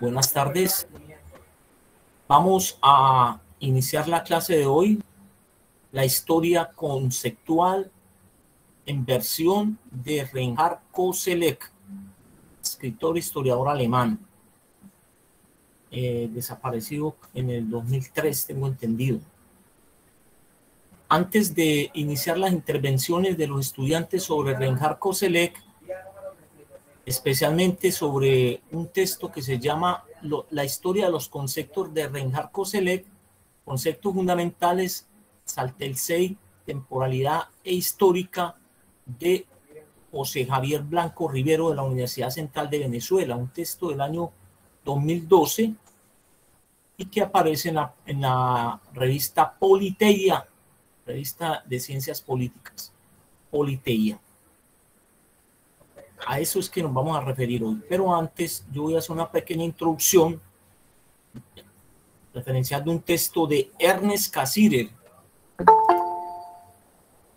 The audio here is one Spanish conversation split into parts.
Buenas tardes. Vamos a iniciar la clase de hoy, la historia conceptual en versión de Reinhard Koselleck, escritor e historiador alemán, desaparecido en el 2003, tengo entendido. Antes de iniciar las intervenciones de los estudiantes sobre Reinhard Koselleck, especialmente sobre un texto que se llama La historia de los conceptos de Reinhard Koselleck, conceptos fundamentales, Saltel-Sey, temporalidad e histórica, de José Javier Blanco Rivero de la Universidad Central de Venezuela, un texto del año 2012 y que aparece en la revista Politeia, revista de ciencias políticas, Politeia. A eso es que nos vamos a referir hoy. Pero antes yo voy a hacer una pequeña introducción referenciando un texto de Ernest Cassirer,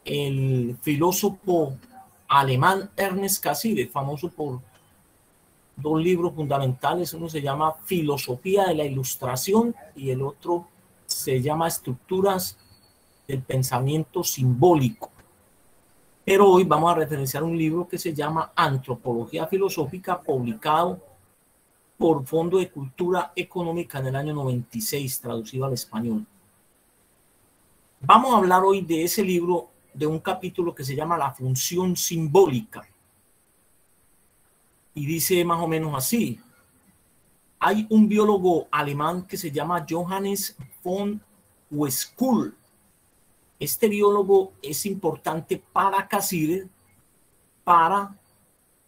el filósofo alemán Ernest Cassirer, famoso por dos libros fundamentales. Uno se llama Filosofía de la Ilustración y el otro se llama Estructuras del Pensamiento Simbólico. Pero hoy vamos a referenciar un libro que se llama Antropología Filosófica, publicado por Fondo de Cultura Económica en el año 96, traducido al español. Vamos a hablar hoy de ese libro, de un capítulo que se llama La función simbólica. Y dice más o menos así: hay un biólogo alemán que se llama Johannes von Uexküll. Este biólogo es importante para Cassirer para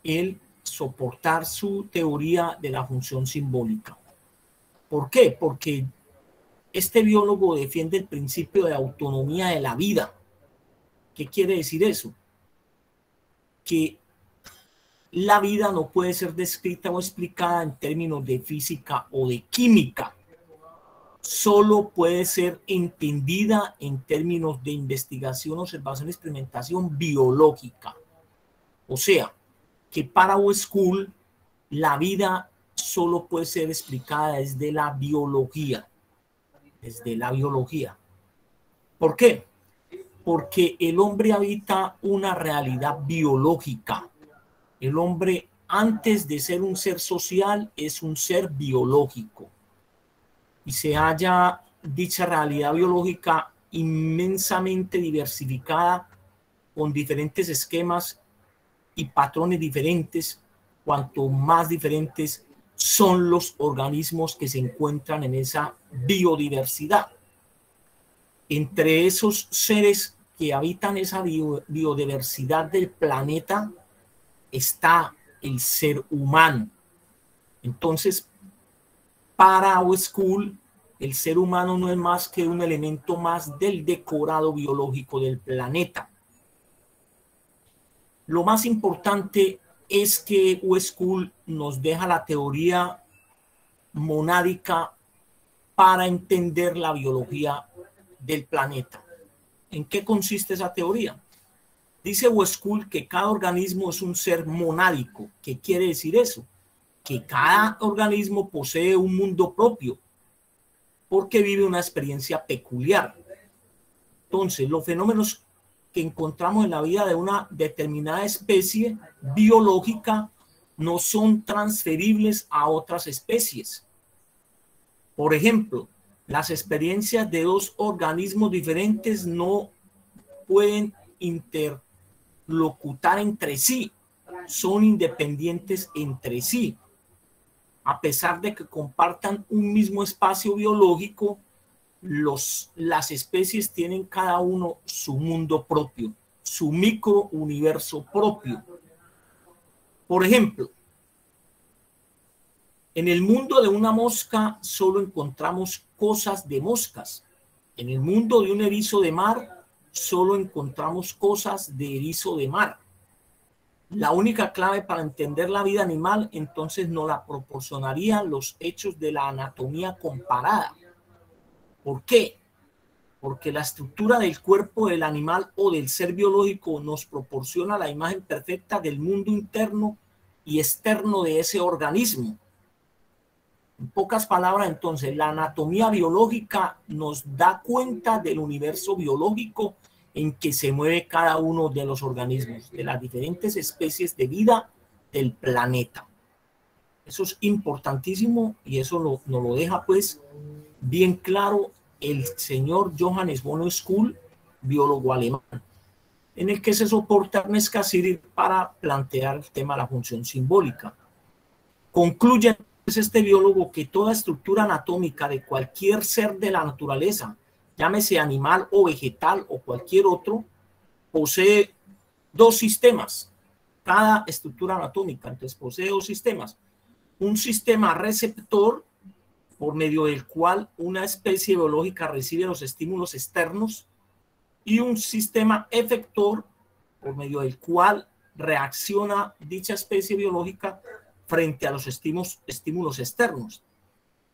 él soportar su teoría de la función simbólica. ¿Por qué? Porque este biólogo defiende el principio de autonomía de la vida. ¿Qué quiere decir eso? Que la vida no puede ser descrita o explicada en términos de física o de química. Solo puede ser entendida en términos de investigación, observación y experimentación biológica. O sea, que para Uexküll la vida solo puede ser explicada desde la biología. Desde la biología. ¿Por qué? Porque el hombre habita una realidad biológica. El hombre, antes de ser un ser social, es un ser biológico. Y se halla dicha realidad biológica inmensamente diversificada, con diferentes esquemas y patrones diferentes. Cuanto más diferentes son los organismos que se encuentran en esa biodiversidad. Entre esos seres que habitan esa biodiversidad del planeta está el ser humano. Entonces, para Uexküll, el ser humano no es más que un elemento más del decorado biológico del planeta. Lo más importante es que Uexküll nos deja la teoría monádica para entender la biología del planeta. ¿En qué consiste esa teoría? Dice Uexküll que cada organismo es un ser monádico. ¿Qué quiere decir eso? Que cada organismo posee un mundo propio, porque vive una experiencia peculiar. Entonces, los fenómenos que encontramos en la vida de una determinada especie biológica no son transferibles a otras especies. Por ejemplo, las experiencias de dos organismos diferentes no pueden interlocutar entre sí, son independientes entre sí. A pesar de que compartan un mismo espacio biológico, las especies tienen cada uno su mundo propio, su microuniverso propio. Por ejemplo, en el mundo de una mosca solo encontramos cosas de moscas. En el mundo de un erizo de mar solo encontramos cosas de erizo de mar. La única clave para entender la vida animal entonces nos la proporcionarían los hechos de la anatomía comparada. ¿Por qué? Porque la estructura del cuerpo del animal o del ser biológico nos proporciona la imagen perfecta del mundo interno y externo de ese organismo. En pocas palabras, entonces, la anatomía biológica nos da cuenta del universo biológico en que se mueve cada uno de los organismos, de las diferentes especies de vida del planeta. Eso es importantísimo y eso nos lo deja pues bien claro el señor Johannes von Schull, biólogo alemán, en el que se soporta Ernest Cassirer para plantear el tema de la función simbólica. Concluye este biólogo que toda estructura anatómica de cualquier ser de la naturaleza, llámese animal o vegetal o cualquier otro, posee dos sistemas. Cada estructura anatómica entonces posee dos sistemas. Un sistema receptor, por medio del cual una especie biológica recibe los estímulos externos, y un sistema efector, por medio del cual reacciona dicha especie biológica frente a los estímulos externos.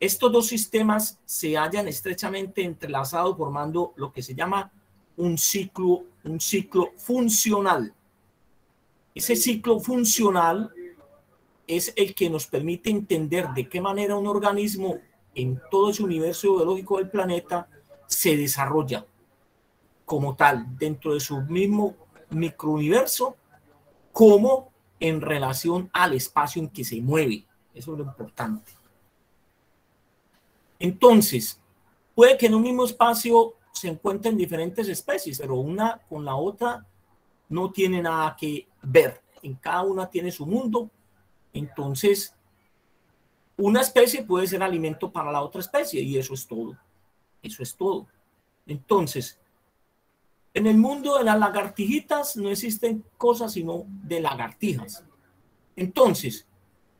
Estos dos sistemas se hallan estrechamente entrelazados formando lo que se llama un ciclo funcional. Ese ciclo funcional es el que nos permite entender de qué manera un organismo en todo ese universo biológico del planeta se desarrolla como tal dentro de su mismo microuniverso, como en relación al espacio en que se mueve. Eso es lo importante. Entonces, puede que en un mismo espacio se encuentren diferentes especies, pero una con la otra no tiene nada que ver. En cada una tiene su mundo. Entonces, una especie puede ser alimento para la otra especie y eso es todo. Eso es todo. Entonces, en el mundo de las lagartijitas no existen cosas sino de lagartijas. Entonces,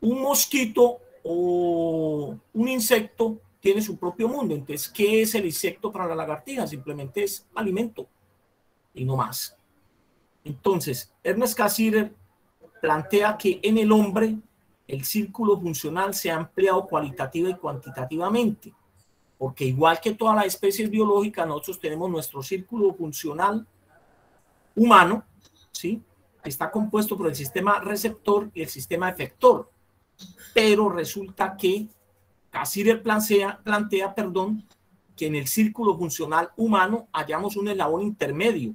un mosquito o un insecto tiene su propio mundo. Entonces, ¿qué es el insecto para la lagartija? Simplemente es alimento y no más. Entonces, Ernest Cassirer plantea que en el hombre el círculo funcional se ha ampliado cualitativa y cuantitativamente, porque igual que todas las especies biológicas, nosotros tenemos nuestro círculo funcional humano, ¿sí? Que está compuesto por el sistema receptor y el sistema efector. Pero resulta que Cassirer plantea, que en el círculo funcional humano hallamos un eslabón intermedio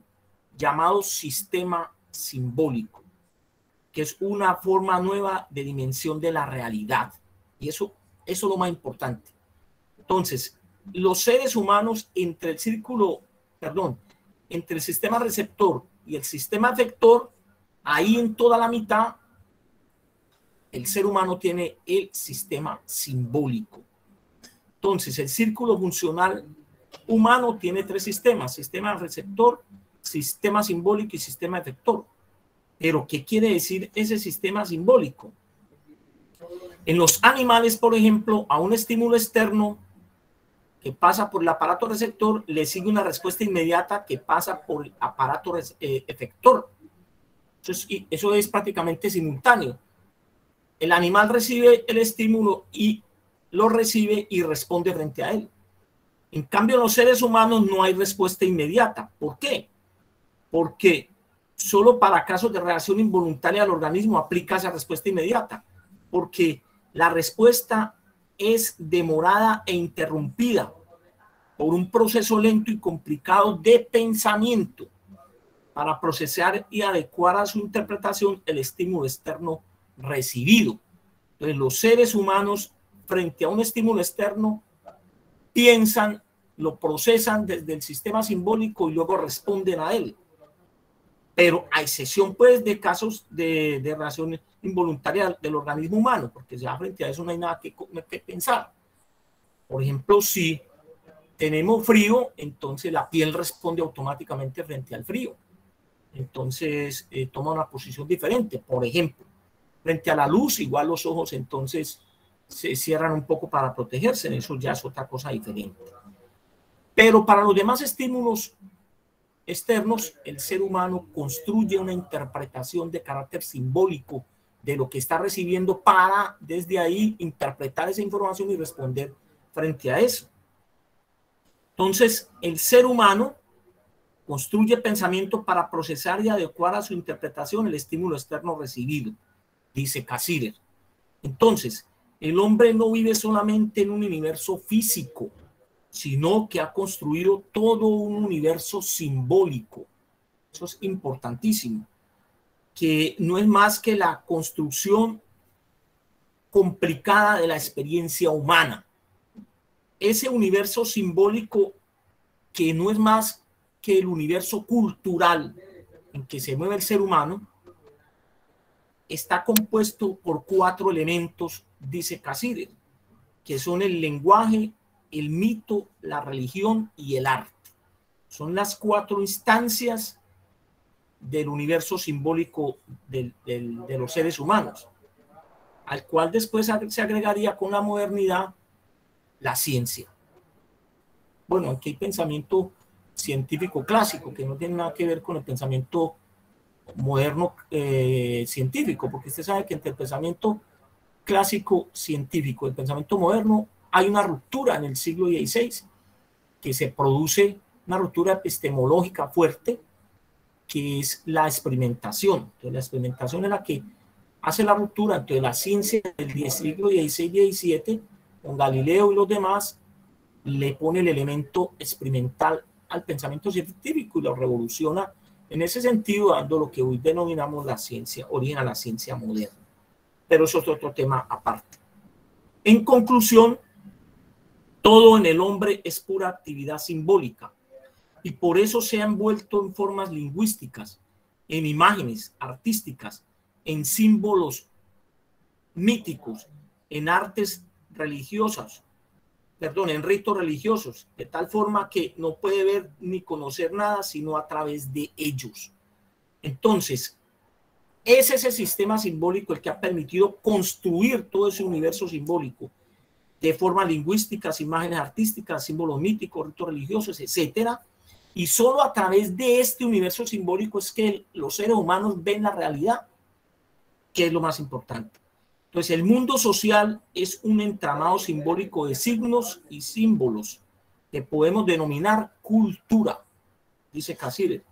llamado sistema simbólico, que es una forma nueva de dimensión de la realidad. Y eso es lo más importante. Entonces, los seres humanos entre el sistema receptor y el sistema efector, ahí en toda la mitad, el ser humano tiene el sistema simbólico. Entonces, el círculo funcional humano tiene tres sistemas: sistema receptor, sistema simbólico y sistema efector. Pero, ¿qué quiere decir ese sistema simbólico? En los animales, por ejemplo, a un estímulo externo que pasa por el aparato receptor, le sigue una respuesta inmediata que pasa por el aparato efector. Eso es prácticamente simultáneo. El animal recibe el estímulo y lo recibe y responde frente a él. En cambio, en los seres humanos no hay respuesta inmediata. ¿Por qué? Porque solo para casos de reacción involuntaria al organismo aplica esa respuesta inmediata, porque la respuesta es demorada e interrumpida por un proceso lento y complicado de pensamiento para procesar y adecuar a su interpretación el estímulo externo recibido. Entonces, los seres humanos frente a un estímulo externo piensan, lo procesan desde el sistema simbólico y luego responden a él. Pero a excepción pues de casos de reacción involuntaria del organismo humano, porque ya frente a eso no hay nada que pensar. Por ejemplo, si tenemos frío, entonces la piel responde automáticamente frente al frío. Entonces toma una posición diferente. Por ejemplo, frente a la luz, igual los ojos entonces se cierran un poco para protegerse. Eso ya es otra cosa diferente. Pero para los demás estímulos externos, el ser humano construye una interpretación de carácter simbólico de lo que está recibiendo para desde ahí interpretar esa información y responder frente a eso. Entonces, el ser humano construye pensamiento para procesar y adecuar a su interpretación el estímulo externo recibido, dice Cassirer. Entonces, El hombre no vive solamente en un universo físico, sino que ha construido todo un universo simbólico. Eso es importantísimo, que no es más que la construcción complicada de la experiencia humana. Ese universo simbólico, que no es más que el universo cultural en que se mueve el ser humano, está compuesto por 4 elementos, dice Cassirer, que son el lenguaje, el mito, la religión y el arte. Son las 4 instancias del universo simbólico de los seres humanos, al cual después se agregaría con la modernidad la ciencia. Bueno, aquí hay pensamiento científico clásico, que no tiene nada que ver con el pensamiento moderno científico, porque usted sabe que entre el pensamiento clásico científico y el pensamiento moderno hay una ruptura en el siglo XVI, que se produce una ruptura epistemológica fuerte, que es la experimentación. Entonces, la experimentación es la que hace la ruptura entre la ciencia del siglo XVI y XVII, con Galileo y los demás, le pone el elemento experimental al pensamiento científico y lo revoluciona en ese sentido, dando lo que hoy denominamos la ciencia, origen a la ciencia moderna. Pero eso es otro tema aparte. En conclusión, todo en el hombre es pura actividad simbólica y por eso se ha envuelto en formas lingüísticas, en imágenes artísticas, en símbolos míticos, en artes religiosas, en ritos religiosos, de tal forma que no puede ver ni conocer nada sino a través de ellos. Entonces, es ese sistema simbólico el que ha permitido construir todo ese universo simbólico de formas lingüísticas, imágenes artísticas, símbolos míticos, ritos religiosos, etcétera. Y solo a través de este universo simbólico es que los seres humanos ven la realidad, que es lo más importante. Entonces, el mundo social es un entramado simbólico de signos y símbolos que podemos denominar cultura, dice Cassirer,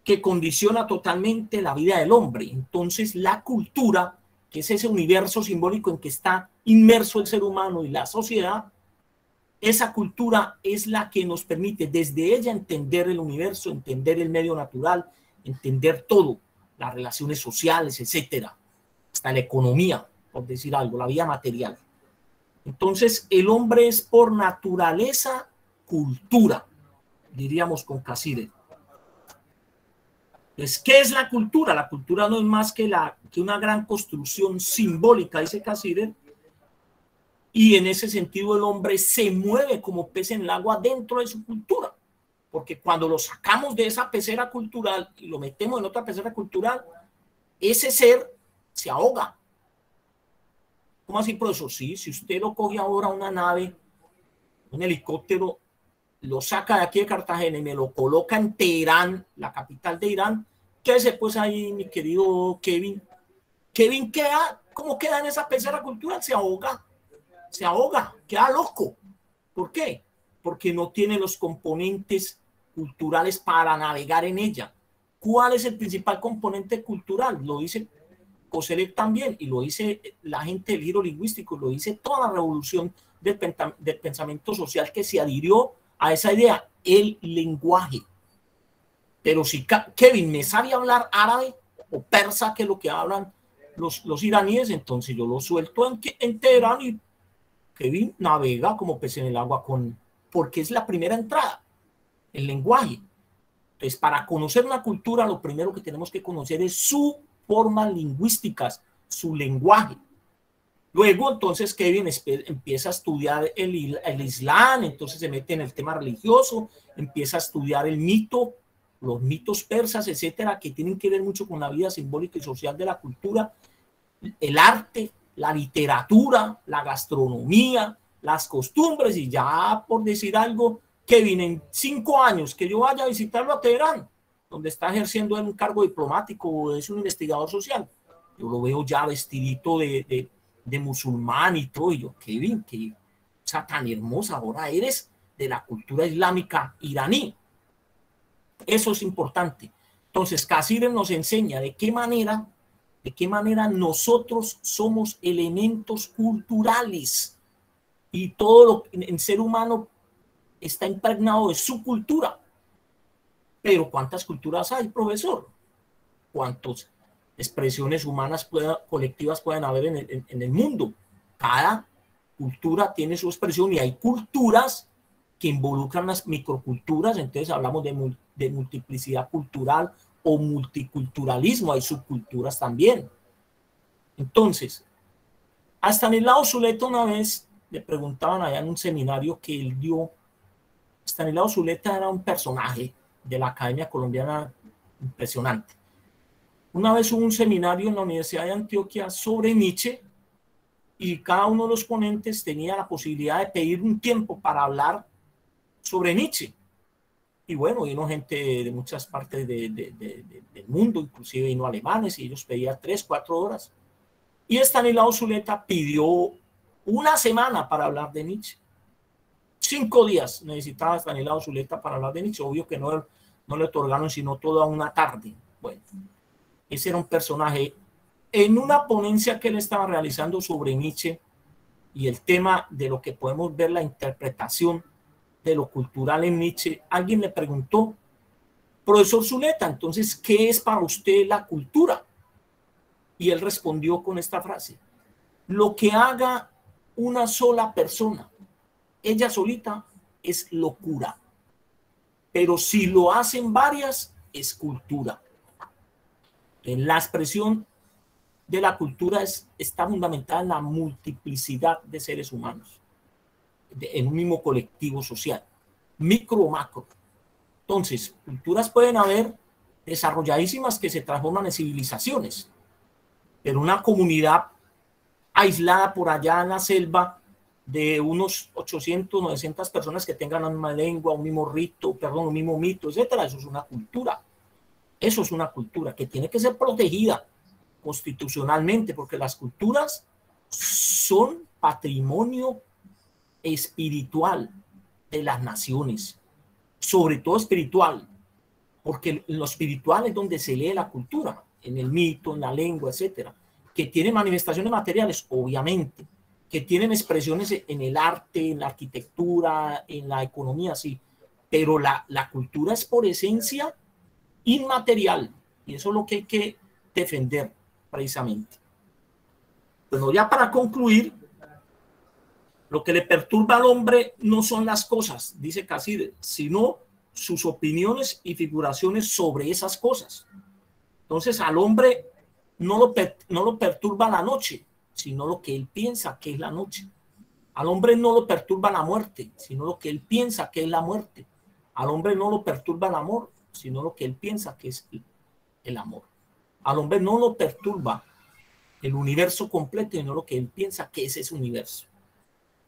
que condiciona totalmente la vida del hombre. Entonces, la cultura, que es ese universo simbólico en que está inmerso el ser humano y la sociedad, esa cultura es la que nos permite desde ella entender el universo, entender el medio natural, entender todo, las relaciones sociales, etcétera, hasta la economía, por decir algo, la vida material. Entonces, el hombre es por naturaleza cultura, diríamos con Cassirer. Entonces, ¿qué es la cultura? La cultura no es más que una gran construcción simbólica, dice Cassirer, y en ese sentido el hombre se mueve como pez en el agua dentro de su cultura, porque cuando lo sacamos de esa pecera cultural y lo metemos en otra pecera cultural, ese ser se ahoga. ¿Cómo así, profesor? Sí, si usted lo coge ahora una nave, un helicóptero, lo saca de aquí de Cartagena y me lo coloca en Teherán, la capital de Irán, quédese pues ahí, mi querido Kevin. Kevin queda, ¿cómo queda en esa pecera cultural? Se ahoga, queda loco. ¿Por qué? Porque no tiene los componentes culturales para navegar en ella. ¿Cuál es el principal componente cultural? Lo dice Kosellev también, y lo dice la gente del giro lingüístico, lo dice toda la revolución del pensamiento social que se adhirió a esa idea, el lenguaje. Pero si Kevin me sabe hablar árabe o persa, que es lo que hablan los iraníes, entonces yo lo suelto en Teherán y Kevin navega como pez en el agua porque es la primera entrada, el lenguaje. Entonces, para conocer una cultura, lo primero que tenemos que conocer es su formas lingüísticas, su lenguaje. Luego, entonces, Kevin empieza a estudiar el Islam, entonces se mete en el tema religioso, empieza a estudiar el mito, los mitos persas, etcétera, que tienen que ver mucho con la vida simbólica y social de la cultura, el arte, la literatura, la gastronomía, las costumbres, y ya por decir algo, Kevin, en 5 años que yo vaya a visitarlo a Teherán, donde está ejerciendo un cargo diplomático o es un investigador social, yo lo veo ya vestidito de musulmán y todo, y yo, Kevin, que cosa tan hermosa, ahora eres de la cultura islámica iraní. Eso es importante. Entonces, Cassirer nos enseña de qué manera de qué manera nosotros somos elementos culturales y todo lo en ser humano está impregnado de su cultura. Pero ¿cuántas culturas hay, profesor? ¿Cuántas expresiones humanas colectivas pueden haber en el mundo? Cada cultura tiene su expresión y hay culturas que involucran las microculturas, entonces hablamos de multiplicidad cultural o multiculturalismo, hay subculturas también. Entonces, a Stanislao Zuleta una vez le preguntaban allá en un seminario que él dio. Stanislao Zuleta era un personaje de la Academia Colombiana impresionante. Una vez hubo un seminario en la Universidad de Antioquia sobre Nietzsche y cada uno de los ponentes tenía la posibilidad de pedir un tiempo para hablar sobre Nietzsche. Y bueno, vino gente de muchas partes del mundo, inclusive vino alemanes y ellos pedían 3, 4 horas. Y Stanislao Zuleta pidió una semana para hablar de Nietzsche. 5 días necesitaba Stanislao Zuleta para hablar de Nietzsche. Obvio que no le otorgaron sino toda una tarde. Bueno, ese era un personaje. En una ponencia que él estaba realizando sobre Nietzsche y el tema de lo que podemos ver, la interpretación de lo cultural en Nietzsche, alguien le preguntó, profesor Zuleta, entonces, ¿qué es para usted la cultura? Y él respondió con esta frase: lo que haga una sola persona, ella solita, es locura. Pero si lo hacen varias, es cultura. En la expresión de la cultura está fundamentada en la multiplicidad de seres humanos, en un mismo colectivo social, micro o macro. Entonces, culturas pueden haber desarrolladísimas que se transforman en civilizaciones, pero una comunidad aislada por allá en la selva de unos 800, 900 personas que tengan la misma lengua, un mismo rito, un mismo mito, etcétera, eso es una cultura. Eso es una cultura que tiene que ser protegida constitucionalmente, porque las culturas son patrimonio espiritual de las naciones, sobre todo espiritual, porque en lo espiritual es donde se lee la cultura, en el mito, en la lengua, etcétera, que tiene manifestaciones materiales, obviamente, que tienen expresiones en el arte, en la arquitectura, en la economía, sí, pero la cultura es por esencia inmaterial, y eso es lo que hay que defender precisamente. Bueno, ya para concluir, lo que le perturba al hombre no son las cosas, dice Caside, sino sus opiniones y figuraciones sobre esas cosas. Entonces al hombre no lo perturba la noche, sino lo que él piensa que es la noche. Al hombre no lo perturba la muerte, sino lo que él piensa que es la muerte. Al hombre no lo perturba el amor, sino lo que él piensa que es el amor. Al hombre no lo perturba el universo completo, sino lo que él piensa que es ese universo.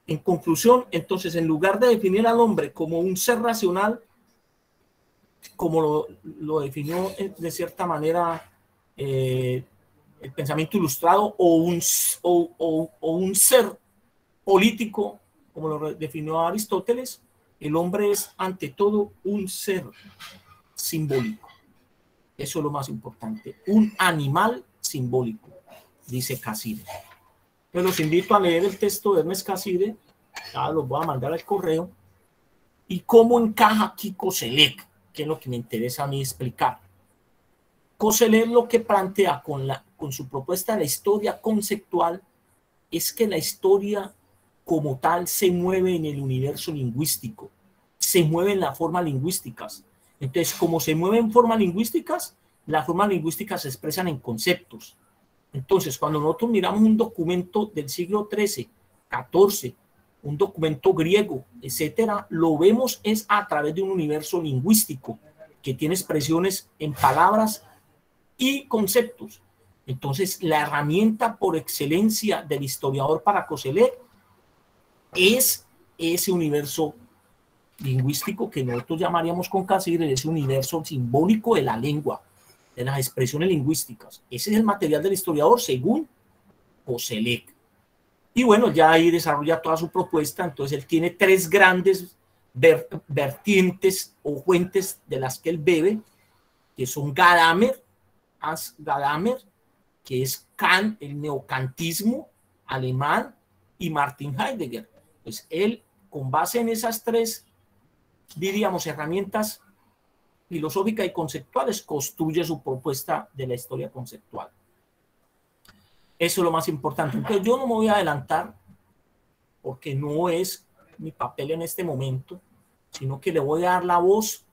En conclusión, entonces, en lugar de definir al hombre como un ser racional, como lo definió de cierta manera el pensamiento ilustrado, o un ser político, como lo definió Aristóteles, el hombre es ante todo un ser simbólico. Eso es lo más importante. Un animal simbólico, dice Caside. Yo los invito a leer el texto de Ernest Cassirer, ya los voy a mandar al correo, y cómo encaja aquí Koselleck, que es lo que me interesa a mí explicar. Koselleck lo que plantea con su propuesta de la historia conceptual es que la historia como tal se mueve en el universo lingüístico, se mueve en las formas lingüísticas. Entonces, como se mueven en formas lingüísticas, las formas lingüísticas se expresan en conceptos. Entonces, cuando nosotros miramos un documento del siglo XIII, XIV, un documento griego, etcétera, lo vemos es a través de un universo lingüístico que tiene expresiones en palabras y conceptos. Entonces, la herramienta por excelencia del historiador para Koselleck es ese universo lingüístico que nosotros llamaríamos con Cassirer, ese universo simbólico de la lengua, de las expresiones lingüísticas. Ese es el material del historiador según Koselleck. Y bueno, ya ahí desarrolla toda su propuesta. Entonces él tiene 3 grandes vertientes o fuentes de las que él bebe, que son Gadamer, que es Kant, el neocantismo alemán, y Martin Heidegger. Pues él, con base en esas tres, diríamos, herramientas filosóficas y conceptuales, construye su propuesta de la historia conceptual. Eso es lo más importante. Entonces yo no me voy a adelantar porque no es mi papel en este momento, sino que le voy a dar la voz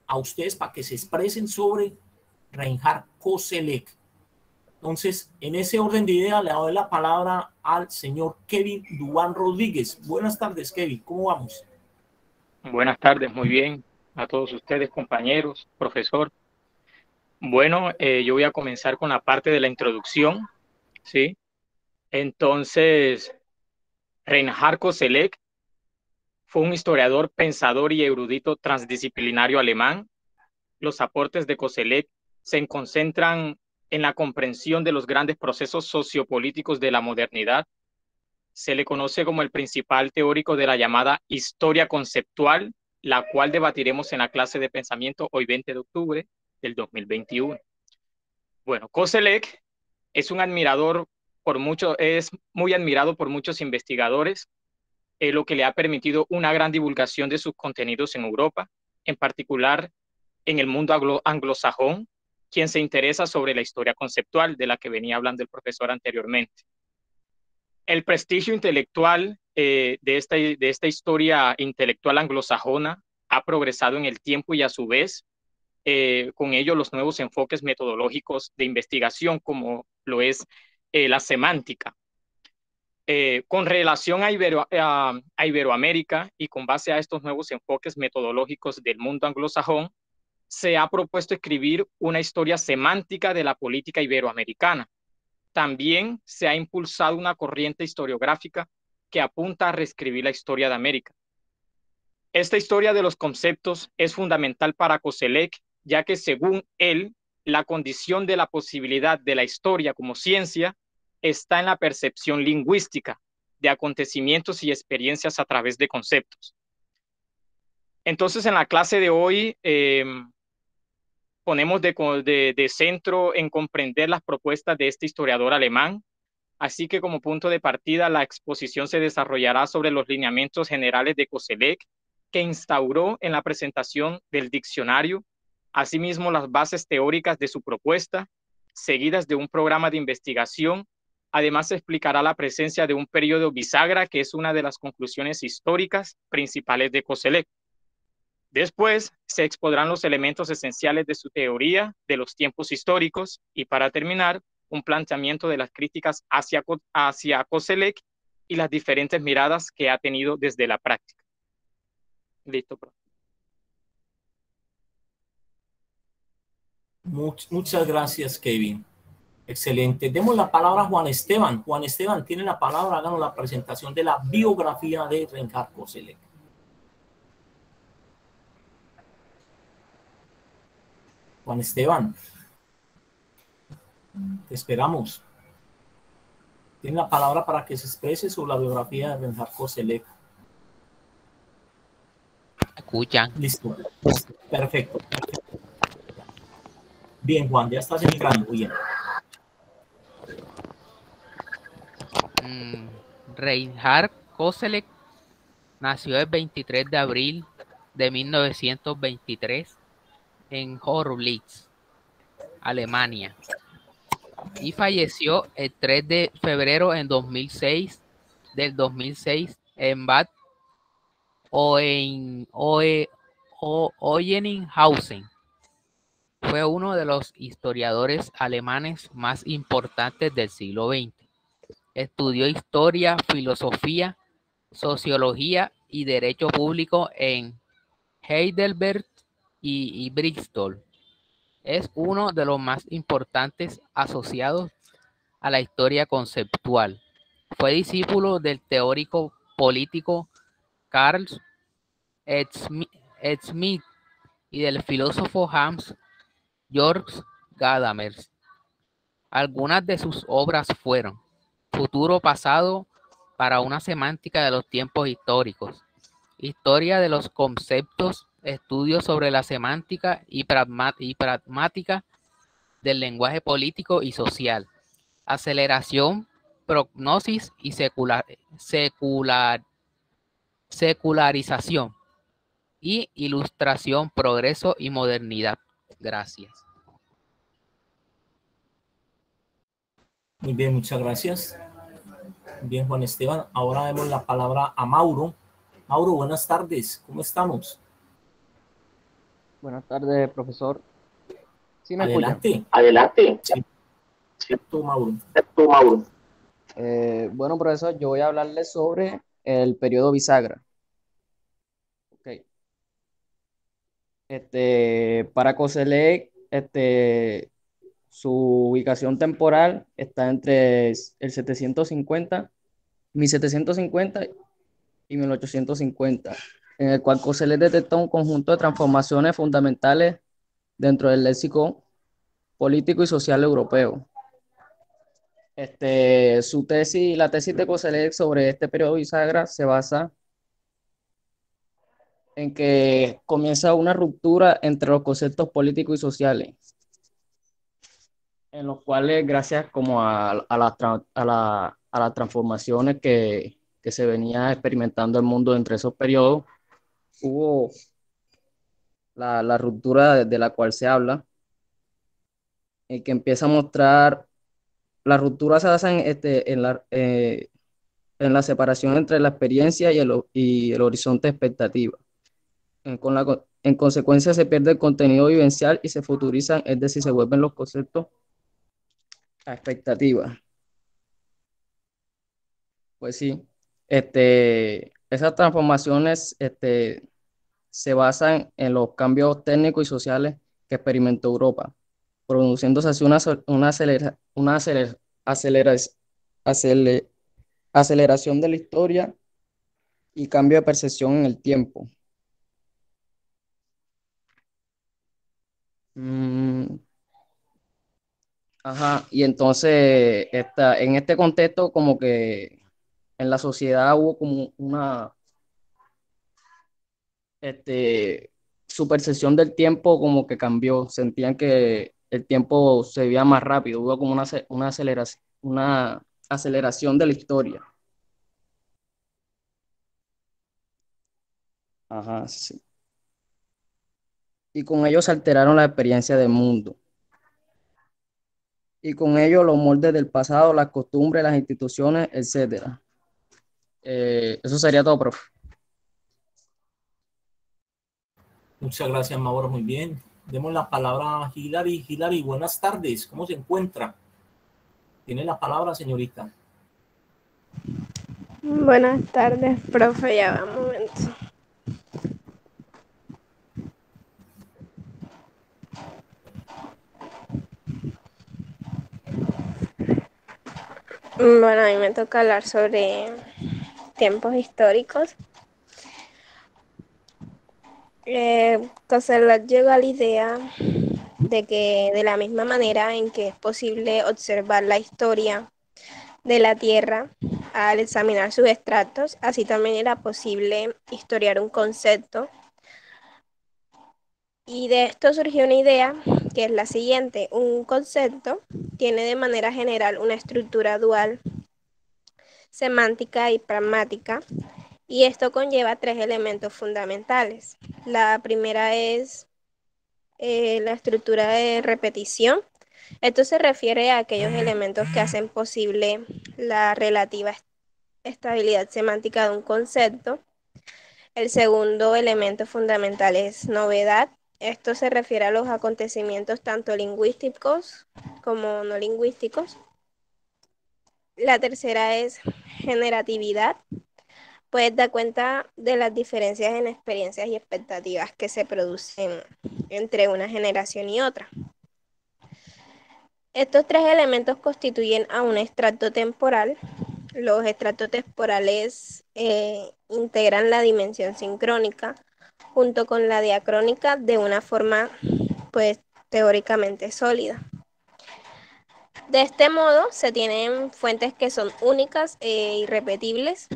a ustedes para que se expresen sobre Reinhard Koselleck. Entonces, en ese orden de ideas, le doy la palabra al señor Kevin Duván Rodríguez. Buenas tardes, Kevin. ¿Cómo vamos? Buenas tardes, muy bien. A todos ustedes, compañeros, profesor. Bueno, yo voy a comenzar con la parte de la introducción, ¿sí? Entonces, Reinhard Koselleck fue un historiador, pensador y erudito transdisciplinario alemán. Los aportes de Koselleck se concentran en la comprensión de los grandes procesos sociopolíticos de la modernidad. Se le conoce como el principal teórico de la llamada historia conceptual, la cual debatiremos en la clase de pensamiento hoy 20 de octubre del 2021. Bueno, Koselleck es un admirador es muy admirado por muchos investigadores, lo que le ha permitido una gran divulgación de sus contenidos en Europa, en particular en el mundo anglosajón, quien se interesa sobre la historia conceptual de la que venía hablando el profesor anteriormente. El prestigio intelectual de esta historia intelectual anglosajona ha progresado en el tiempo y a su vez, con ello los nuevos enfoques metodológicos de investigación como lo es la semántica. Con relación a Iberoamérica y con base a estos nuevos enfoques metodológicos del mundo anglosajón, se ha propuesto escribir una historia semántica de la política iberoamericana. También se ha impulsado una corriente historiográfica que apunta a reescribir la historia de América. Esta historia de los conceptos es fundamental para Koselleck, ya que según él, la condición de la posibilidad de la historia como ciencia está en la percepción lingüística de acontecimientos y experiencias a través de conceptos. Entonces, en la clase de hoy, ponemos de centro en comprender las propuestas de este historiador alemán. Así que como punto de partida, la exposición se desarrollará sobre los lineamientos generales de Koselleck, que instauró en la presentación del diccionario, asimismo las bases teóricas de su propuesta, seguidas de un programa de investigación. Además, se explicará la presencia de un periodo bisagra, que es una de las conclusiones históricas principales de Koselleck. Después se expondrán los elementos esenciales de su teoría de los tiempos históricos y para terminar, un planteamiento de las críticas hacia Koselleck y las diferentes miradas que ha tenido desde la práctica. Listo, profe. Muchas gracias, Kevin. Excelente. Demos la palabra a Juan Esteban. Juan Esteban tiene la palabra. Háganos la presentación de la biografía de Reinhard Koselleck. Juan Esteban, te esperamos. Tiene la palabra para que se exprese sobre la biografía de Reinhard Koselleck. ¿Escuchan? Listo. Perfecto. Bien, Juan, ya estás entrando. Bien. Reinhard Koselleck nació el 23 de abril de 1923 en Horlitz, Alemania, y falleció el 3 de febrero del 2006 en Bad Oeynhausen. Fue uno de los historiadores alemanes más importantes del siglo XX. Estudió historia, filosofía, sociología y derecho público en Heidelberg y Bristol. Es uno de los más importantes asociados a la historia conceptual. Fue discípulo del teórico político Carl Schmitt y del filósofo Hans Georg Gadamer. Algunas de sus obras fueron Futuro pasado para una semántica de los tiempos históricos, Historia de los conceptos, estudios sobre la semántica y pragmática del lenguaje político y social, aceleración, prognosis y secularización, y ilustración, progreso y modernidad. Gracias. Muy bien, muchas gracias. Bien, Juan Esteban. Ahora demos la palabra a Mauro. Mauro, buenas tardes. ¿Cómo estamos? Buenas tardes, profesor. ¿Sí me escuchan? Adelante. Adelante. Sí, tú, Mauro. Tú, Mauro. Bueno, profesor, yo voy a hablarles sobre el periodo bisagra. Ok. Para Koselleck, su ubicación temporal está entre el 1750 y 1850, en el cual Koselleck detectó un conjunto de transformaciones fundamentales dentro del léxico político y social europeo. La tesis de Koselleck sobre este periodo bisagra se basa en que comienza una ruptura entre los conceptos políticos y sociales, en los cuales, gracias como a las transformaciones que se venía experimentando el mundo entre esos periodos, hubo la ruptura de la cual se habla, y que empieza a mostrar, la ruptura se basa en la separación entre la experiencia y el horizonte expectativa. En consecuencia, se pierde el contenido vivencial y se futurizan, es decir, se vuelven los conceptos a expectativa. Pues sí, esas transformaciones se basan en los cambios técnicos y sociales que experimentó Europa, produciéndose así acelera- acele- aceleración de la historia y cambio de percepción en el tiempo. Mm, ajá, y entonces en este contexto como que en la sociedad hubo como su percepción del tiempo como que cambió, sentían que el tiempo se vivía más rápido, hubo como una aceleración de la historia. Ajá, sí. Y con ello se alteraron las experiencias del mundo. Y con ello los moldes del pasado, las costumbres, las instituciones, etcétera. Eso sería todo, profe. Muchas gracias, Mauro. Muy bien. Demos la palabra a Hilary. Hilary, buenas tardes. ¿Cómo se encuentra? Tiene la palabra, señorita. Buenas tardes, profe. Ya va un momento. Bueno, a mí me toca hablar sobre tiempos históricos. Koselleck llegó a la idea de que de la misma manera en que es posible observar la historia de la Tierra al examinar sus estratos, así también era posible historiar un concepto. Y de esto surgió una idea que es la siguiente: un concepto tiene de manera general una estructura dual, semántica y pragmática, y esto conlleva tres elementos fundamentales. La primera es la estructura de repetición. Esto se refiere a aquellos elementos que hacen posible la relativa estabilidad semántica de un concepto. El segundo elemento fundamental es novedad. Esto se refiere a los acontecimientos tanto lingüísticos como no lingüísticos. La tercera es generatividad, pues da cuenta de las diferencias en experiencias y expectativas que se producen entre una generación y otra. Estos tres elementos constituyen a un estrato temporal. Los estratos temporales integran la dimensión sincrónica junto con la diacrónica de una forma, pues, teóricamente sólida. De este modo, se tienen fuentes que son únicas e irrepetibles,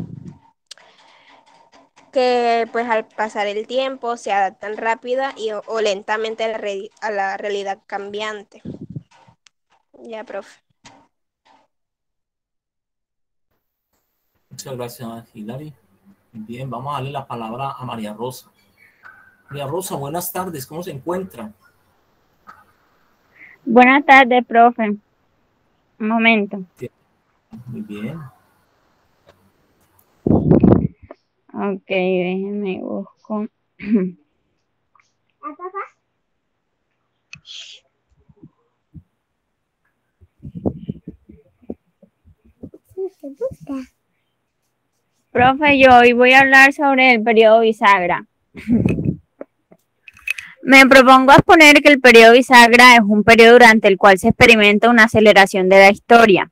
que pues al pasar el tiempo se adaptan rápida o lentamente a la realidad cambiante. Ya, profe. Muchas gracias, Hilary. Bien, vamos a darle la palabra a María Rosa. María Rosa, buenas tardes, ¿cómo se encuentra? Buenas tardes, profe. Un momento. Muy bien. Ok, déjenme busco. Profe, yo hoy voy a hablar sobre el periodo bisagra. Me propongo exponer que el periodo bisagra es un periodo durante el cual se experimenta una aceleración de la historia,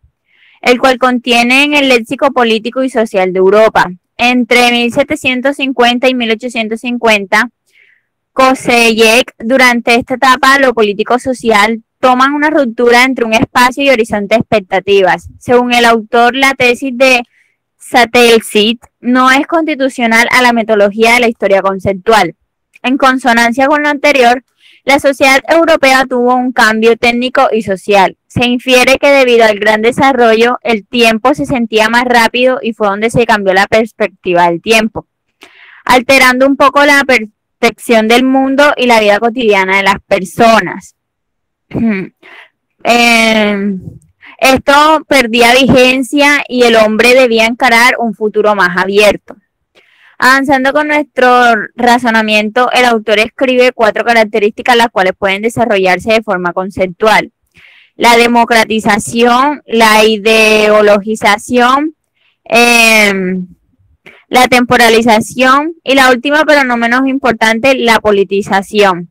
el cual contiene en el léxico político y social de Europa. Entre 1750 y 1850, Koselleck, durante esta etapa, lo político-social toman una ruptura entre un espacio y horizonte de expectativas. Según el autor, la tesis de Sattelsit no es constitucional a la metodología de la historia conceptual. En consonancia con lo anterior, la sociedad europea tuvo un cambio técnico y social. Se infiere que debido al gran desarrollo, el tiempo se sentía más rápido y fue donde se cambió la perspectiva del tiempo, alterando un poco la percepción del mundo y la vida cotidiana de las personas. Esto perdía vigencia y el hombre debía encarar un futuro más abierto. Avanzando con nuestro razonamiento, el autor escribe 4 características las cuales pueden desarrollarse de forma conceptual: la democratización, la ideologización, la temporalización y la última, pero no menos importante, la politización.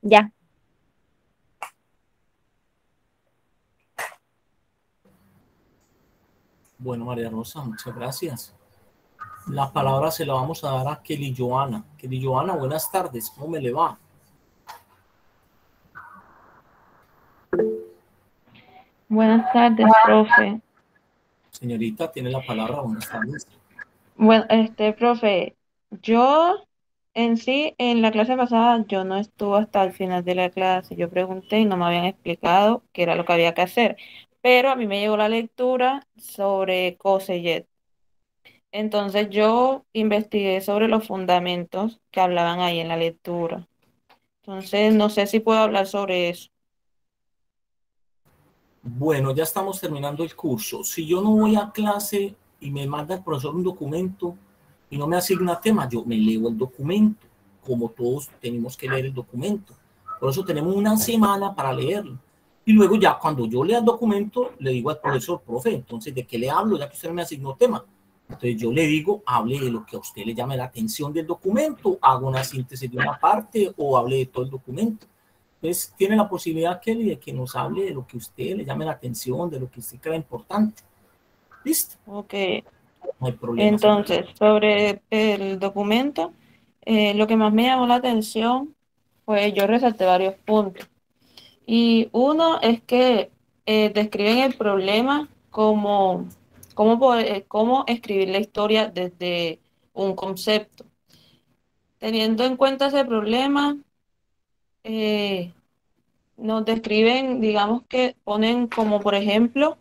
Ya. Bueno, María Rosa, muchas gracias. La palabra se la vamos a dar a Kelly Joana. Kelly Joana, buenas tardes, ¿cómo me le va? Buenas tardes, profe. Señorita, tiene la palabra, buenas tardes. Bueno, profe, yo en sí, en la clase pasada, yo no estuve hasta el final de la clase. Yo pregunté y no me habían explicado qué era lo que había que hacer. Pero a mí me llegó la lectura sobre Koselleck. Entonces yo investigué sobre los fundamentos que hablaban ahí en la lectura. Entonces no sé si puedo hablar sobre eso. Bueno, ya estamos terminando el curso. Si yo no voy a clase y me manda el profesor un documento y no me asigna tema, yo me leo el documento, como todos tenemos que leer el documento. Por eso tenemos una semana para leerlo. Y luego ya cuando yo lea el documento, le digo al profesor, profe, entonces, ¿de qué le hablo? Ya que usted no me asignó tema. Entonces yo le digo, hable de lo que a usted le llame la atención del documento, haga una síntesis de una parte o hable de todo el documento. Entonces, tiene la posibilidad, Kelly, de que nos hable de lo que a usted le llame la atención, de lo que usted crea importante. ¿Listo? Ok. No hay problema. Entonces, sobre el documento, lo que más me llamó la atención fue, yo resalté varios puntos. Y uno es que describen el problema como cómo escribir la historia desde un concepto. Teniendo en cuenta ese problema, nos describen, digamos que ponen como por ejemplo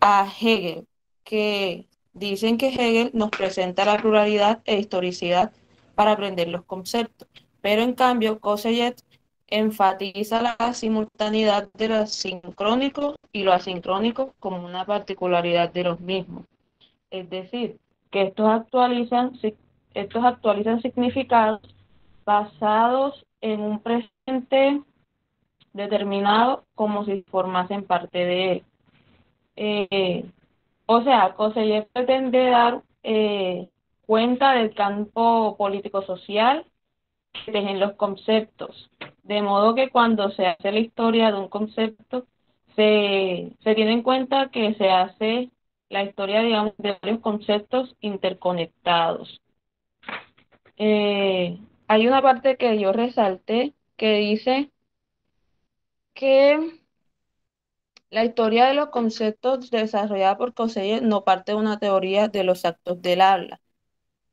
a Hegel, que dicen que Hegel nos presenta la pluralidad e historicidad para aprender los conceptos, pero en cambio Koselleck enfatiza la simultaneidad de lo sincrónico y lo asincrónico como una particularidad de los mismos. Es decir, que estos actualizan significados basados en un presente determinado como si formasen parte de él. O sea, Koselleck pretende dar cuenta del campo político-social que tejen los conceptos, de modo que cuando se hace la historia de un concepto, se tiene en cuenta que se hace la historia, digamos, de varios conceptos interconectados. Hay una parte que yo resalté que dice que la historia de los conceptos desarrollada por Koselleck no parte de una teoría de los actos del habla,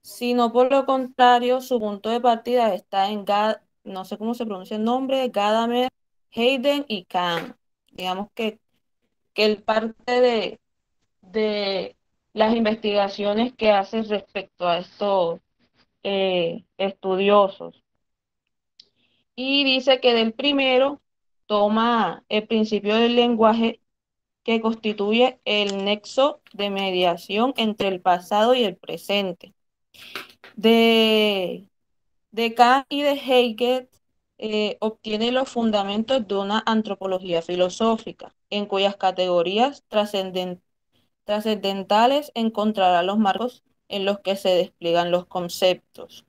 sino por lo contrario, su punto de partida está en, no sé cómo se pronuncia el nombre, Gadamer, Hayden y Kant. Digamos que él parte de las investigaciones que hace respecto a estos estudiosos. Y dice que del primero toma el principio del lenguaje que constituye el nexo de mediación entre el pasado y el presente. De Kant y de Hegel obtiene los fundamentos de una antropología filosófica, en cuyas categorías trascendentales encontrará los marcos en los que se despliegan los conceptos.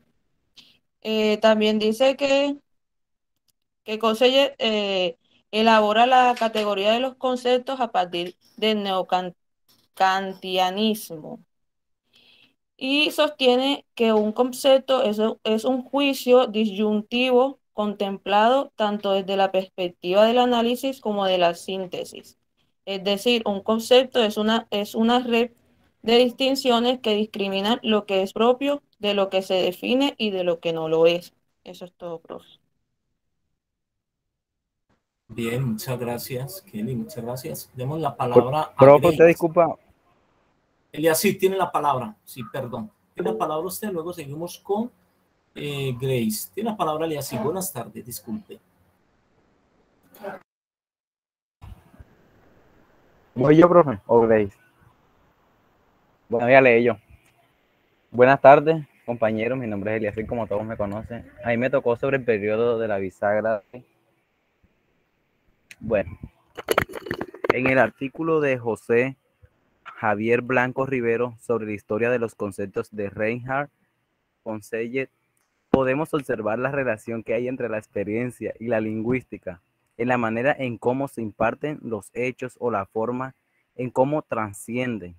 También dice que Coseller elabora la categoría de los conceptos a partir del neocantianismo y sostiene que un concepto es un juicio disyuntivo contemplado tanto desde la perspectiva del análisis como de la síntesis. Es decir, un concepto es una red de distinciones que discriminan lo que es propio de lo que se define y de lo que no lo es. Eso es todo, profe. Bien, muchas gracias, Kelly, muchas gracias. Demos la palabra a Profe, Grace. usted disculpa. Eliasí tiene la palabra. Sí, perdón. Tiene la palabra usted, luego seguimos con Grace. Tiene la palabra Eliasí. Buenas tardes, disculpe. ¿Voy yo, profe? ¿O Grace? Bueno, ya leí yo. Buenas tardes, compañeros. Mi nombre es Eliasí, como todos me conocen. A mí me tocó sobre el periodo de la bisagra. Bueno, en el artículo de José Javier Blanco Rivero sobre la historia de los conceptos de Reinhard Conseller, podemos observar la relación que hay entre la experiencia y la lingüística, en la manera en cómo se imparten los hechos o la forma en cómo trascienden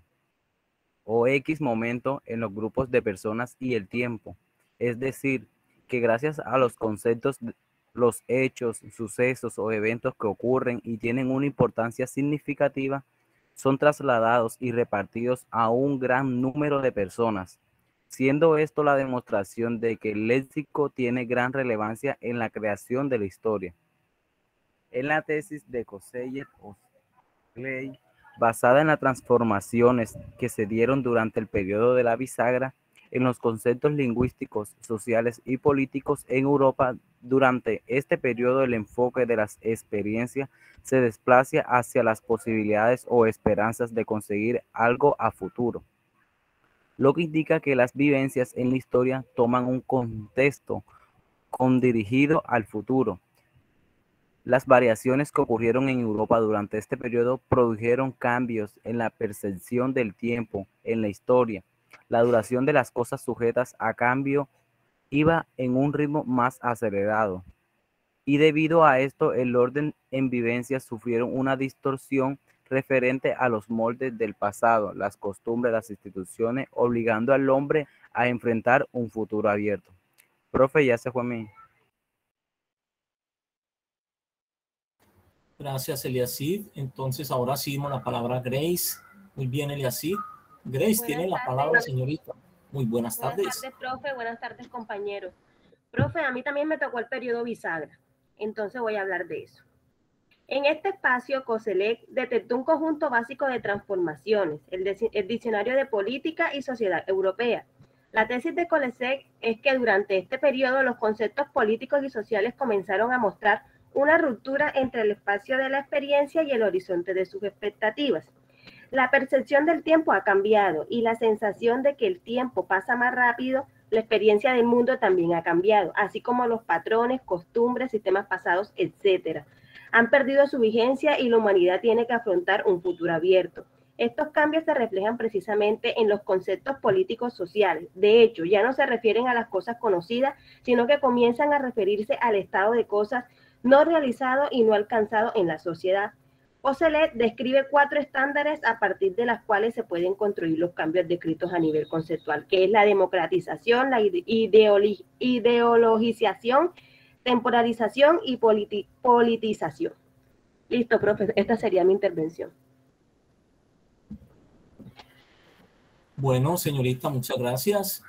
o X momento en los grupos de personas y el tiempo. Es decir, que gracias a los conceptos, los hechos, sucesos o eventos que ocurren y tienen una importancia significativa, son trasladados y repartidos a un gran número de personas, siendo esto la demostración de que el léxico tiene gran relevancia en la creación de la historia. En la tesis de Coseller Clay, basada en las transformaciones que se dieron durante el periodo de la bisagra en los conceptos lingüísticos, sociales y políticos en Europa, durante este periodo el enfoque de las experiencias se desplaza hacia las posibilidades o esperanzas de conseguir algo a futuro, lo que indica que las vivencias en la historia toman un contexto dirigido al futuro. Las variaciones que ocurrieron en Europa durante este periodo produjeron cambios en la percepción del tiempo en la historia. La duración de las cosas sujetas a cambio iba en un ritmo más acelerado. Y debido a esto, el orden en vivencias sufrieron una distorsión referente a los moldes del pasado, las costumbres, las instituciones, obligando al hombre a enfrentar un futuro abierto. Profe, ya se fue mi... Gracias, Eliasí. Entonces, ahora sí dimos la palabra a Grace. Muy bien, Eliasí. Grace, tiene la palabra, señorita. Muy buenas tardes. Buenas tardes, profe. Buenas tardes, compañeros. Profe, a mí también me tocó el periodo bisagra. Entonces voy a hablar de eso. En este espacio, Koselleck detectó un conjunto básico de transformaciones, el Diccionario de Política y Sociedad Europea. La tesis de Koselleck es que durante este periodo los conceptos políticos y sociales comenzaron a mostrar una ruptura entre el espacio de la experiencia y el horizonte de sus expectativas. La percepción del tiempo ha cambiado y la sensación de que el tiempo pasa más rápido, la experiencia del mundo también ha cambiado, así como los patrones, costumbres, sistemas pasados, etcétera. Han perdido su vigencia y la humanidad tiene que afrontar un futuro abierto. Estos cambios se reflejan precisamente en los conceptos políticos sociales. De hecho, ya no se refieren a las cosas conocidas, sino que comienzan a referirse al estado de cosas no realizado y no alcanzado en la sociedad. Koselleck describe 4 estándares a partir de las cuales se pueden construir los cambios descritos a nivel conceptual, que es la democratización, la ideologización, temporalización y politización. Listo, profe, esta sería mi intervención. Bueno, señorita, muchas gracias.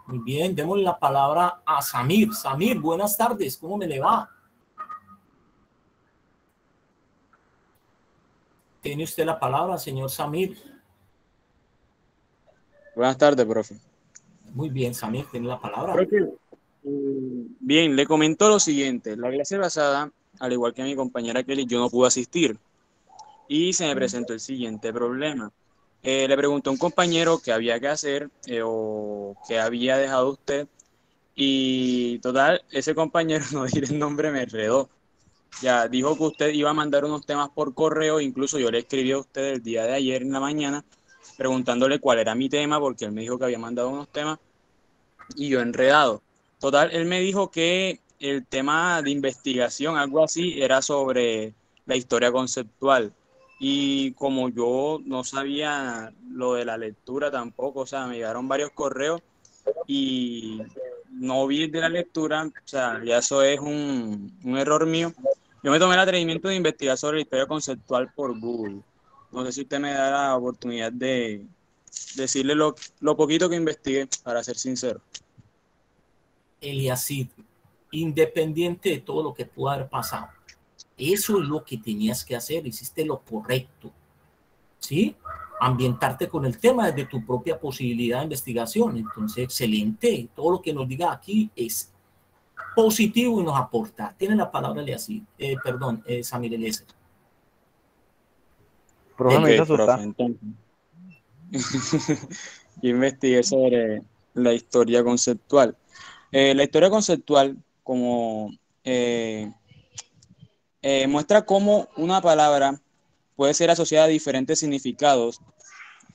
Muy bien, demos la palabra a Samir. Samir, buenas tardes, ¿cómo me le va? Tiene usted la palabra, señor Samir. Buenas tardes, profe. Muy bien, Samir, tiene la palabra. Profe, bien, le comento lo siguiente. La clase pasada, al igual que mi compañera Kelly, yo no pude asistir y se me presentó el siguiente problema. Le pregunté a un compañero qué había que hacer o qué había dejado usted y total, ese compañero, no diré el nombre, me enredó. Ya dijo que usted iba a mandar unos temas por correo, incluso yo le escribí a usted el día de ayer en la mañana preguntándole cuál era mi tema porque él me dijo que había mandado unos temas y yo enredado. Total, él me dijo que el tema de investigación, algo así, era sobre la historia conceptual. Y como yo no sabía lo de la lectura tampoco, o sea, me llegaron varios correos y no vi el de la lectura, o sea, ya eso es un error mío. Yo me tomé el atrevimiento de investigar sobre la historia conceptual por Google. No sé si usted me da la oportunidad de decirle lo poquito que investigué, para ser sincero. Eliasid, independiente de todo lo que pueda haber pasado, eso es lo que tenías que hacer, hiciste lo correcto, ¿sí? Ambientarte con el tema desde tu propia posibilidad de investigación. Entonces, excelente, todo lo que nos diga aquí es positivo y nos aporta. Tiene la palabra Eliasid, Samir Eliezer. Profe, me hizo asustar. Profe, entonces. Yo investigué sobre la historia conceptual. La historia conceptual, como muestra cómo una palabra puede ser asociada a diferentes significados.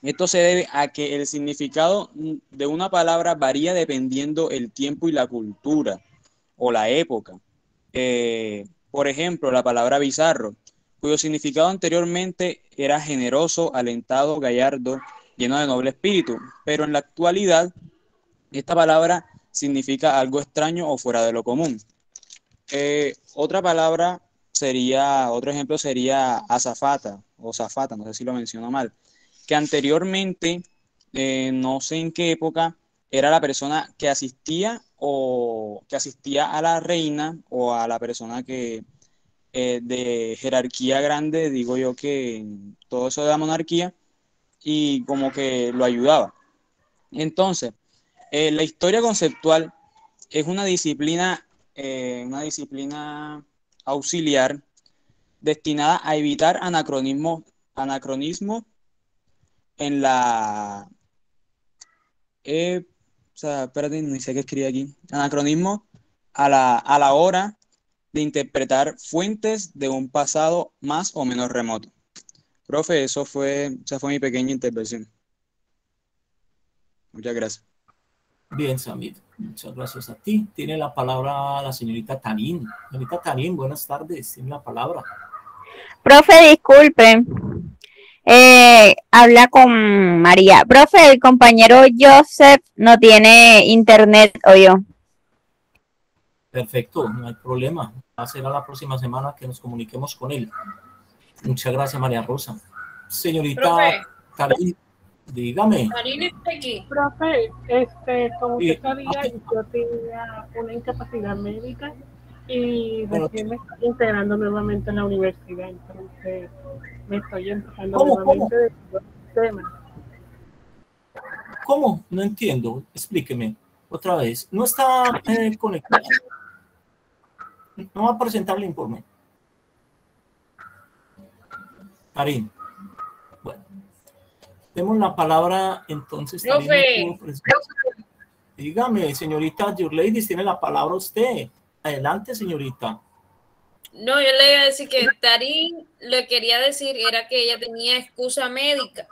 Esto se debe a que el significado de una palabra varía dependiendo el tiempo y la cultura o la época. Por ejemplo, la palabra bizarro, cuyo significado anteriormente era generoso, alentado, gallardo, lleno de noble espíritu, pero en la actualidad esta palabra significa algo extraño o fuera de lo común. Otro ejemplo sería azafata o zafata, no sé si lo menciono mal, que anteriormente, no sé en qué época, era la persona que asistía a la reina o a la persona que de jerarquía grande, digo yo que todo eso de la monarquía, y como que lo ayudaba. Entonces, la historia conceptual es una disciplina auxiliar destinada a evitar anacronismo en la... o sea, espérate, no sé qué escribí aquí. Anacronismo a la hora de interpretar fuentes de un pasado más o menos remoto. Profe, esa fue mi pequeña intervención. Muchas gracias. Bien, Samir, muchas gracias a ti. Tiene la palabra la señorita Tarín. Señorita Tarín, buenas tardes, tiene la palabra. Profe, disculpe. Habla con María. Profe, el compañero Joseph no tiene internet o yo. Perfecto, no hay problema. Será la próxima semana que nos comuniquemos con él. Muchas gracias, María Rosa. Señorita Tarín, dígame. Tarín está aquí. Profe, como usted sabía, yo tenía una incapacidad médica y recién me estoy integrando nuevamente en la universidad, entonces me estoy empezando nuevamente de todo el tema. ¿Cómo? No entiendo. Explíqueme otra vez. No está conectado. No va a presentar el informe. Karim. Bueno. Demos la palabra entonces. Profe. Dígame, señorita Yurleidis, tiene la palabra usted. Adelante, señorita. No, yo le iba a decir que Tarín le quería decir era que ella tenía excusa médica.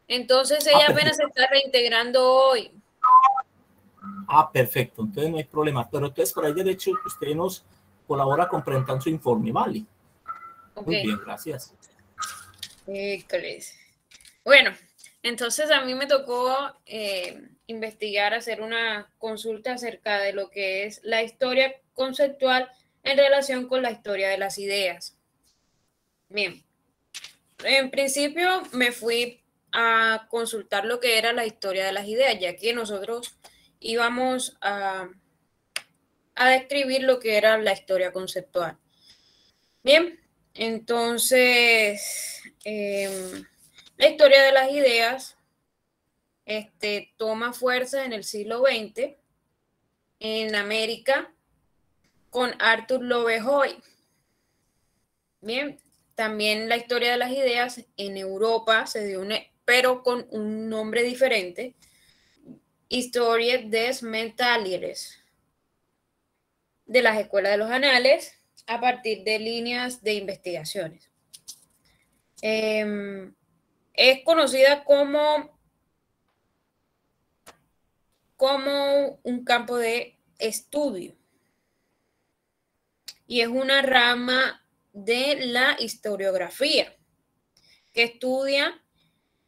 Entonces ella apenas se está reintegrando hoy. Perfecto. Entonces no hay problema. Pero entonces por ahí derecho usted nos colabora completando su informe, ¿vale? Okay. Muy bien, gracias. Bueno, entonces a mí me tocó investigar, hacer una consulta acerca de lo que es la historia conceptual en relación con la historia de las ideas. Bien, en principio me fui a consultar lo que era la historia de las ideas, ya que nosotros íbamos a describir lo que era la historia conceptual. Bien, entonces, la historia de las ideas toma fuerza en el siglo XX en América con Arthur Lovejoy. Bien, también la historia de las ideas en Europa se dio pero con un nombre diferente, Historia des Mentaliers, de las escuelas de los anales a partir de líneas de investigaciones. Es conocida como un campo de estudio y es una rama de la historiografía que estudia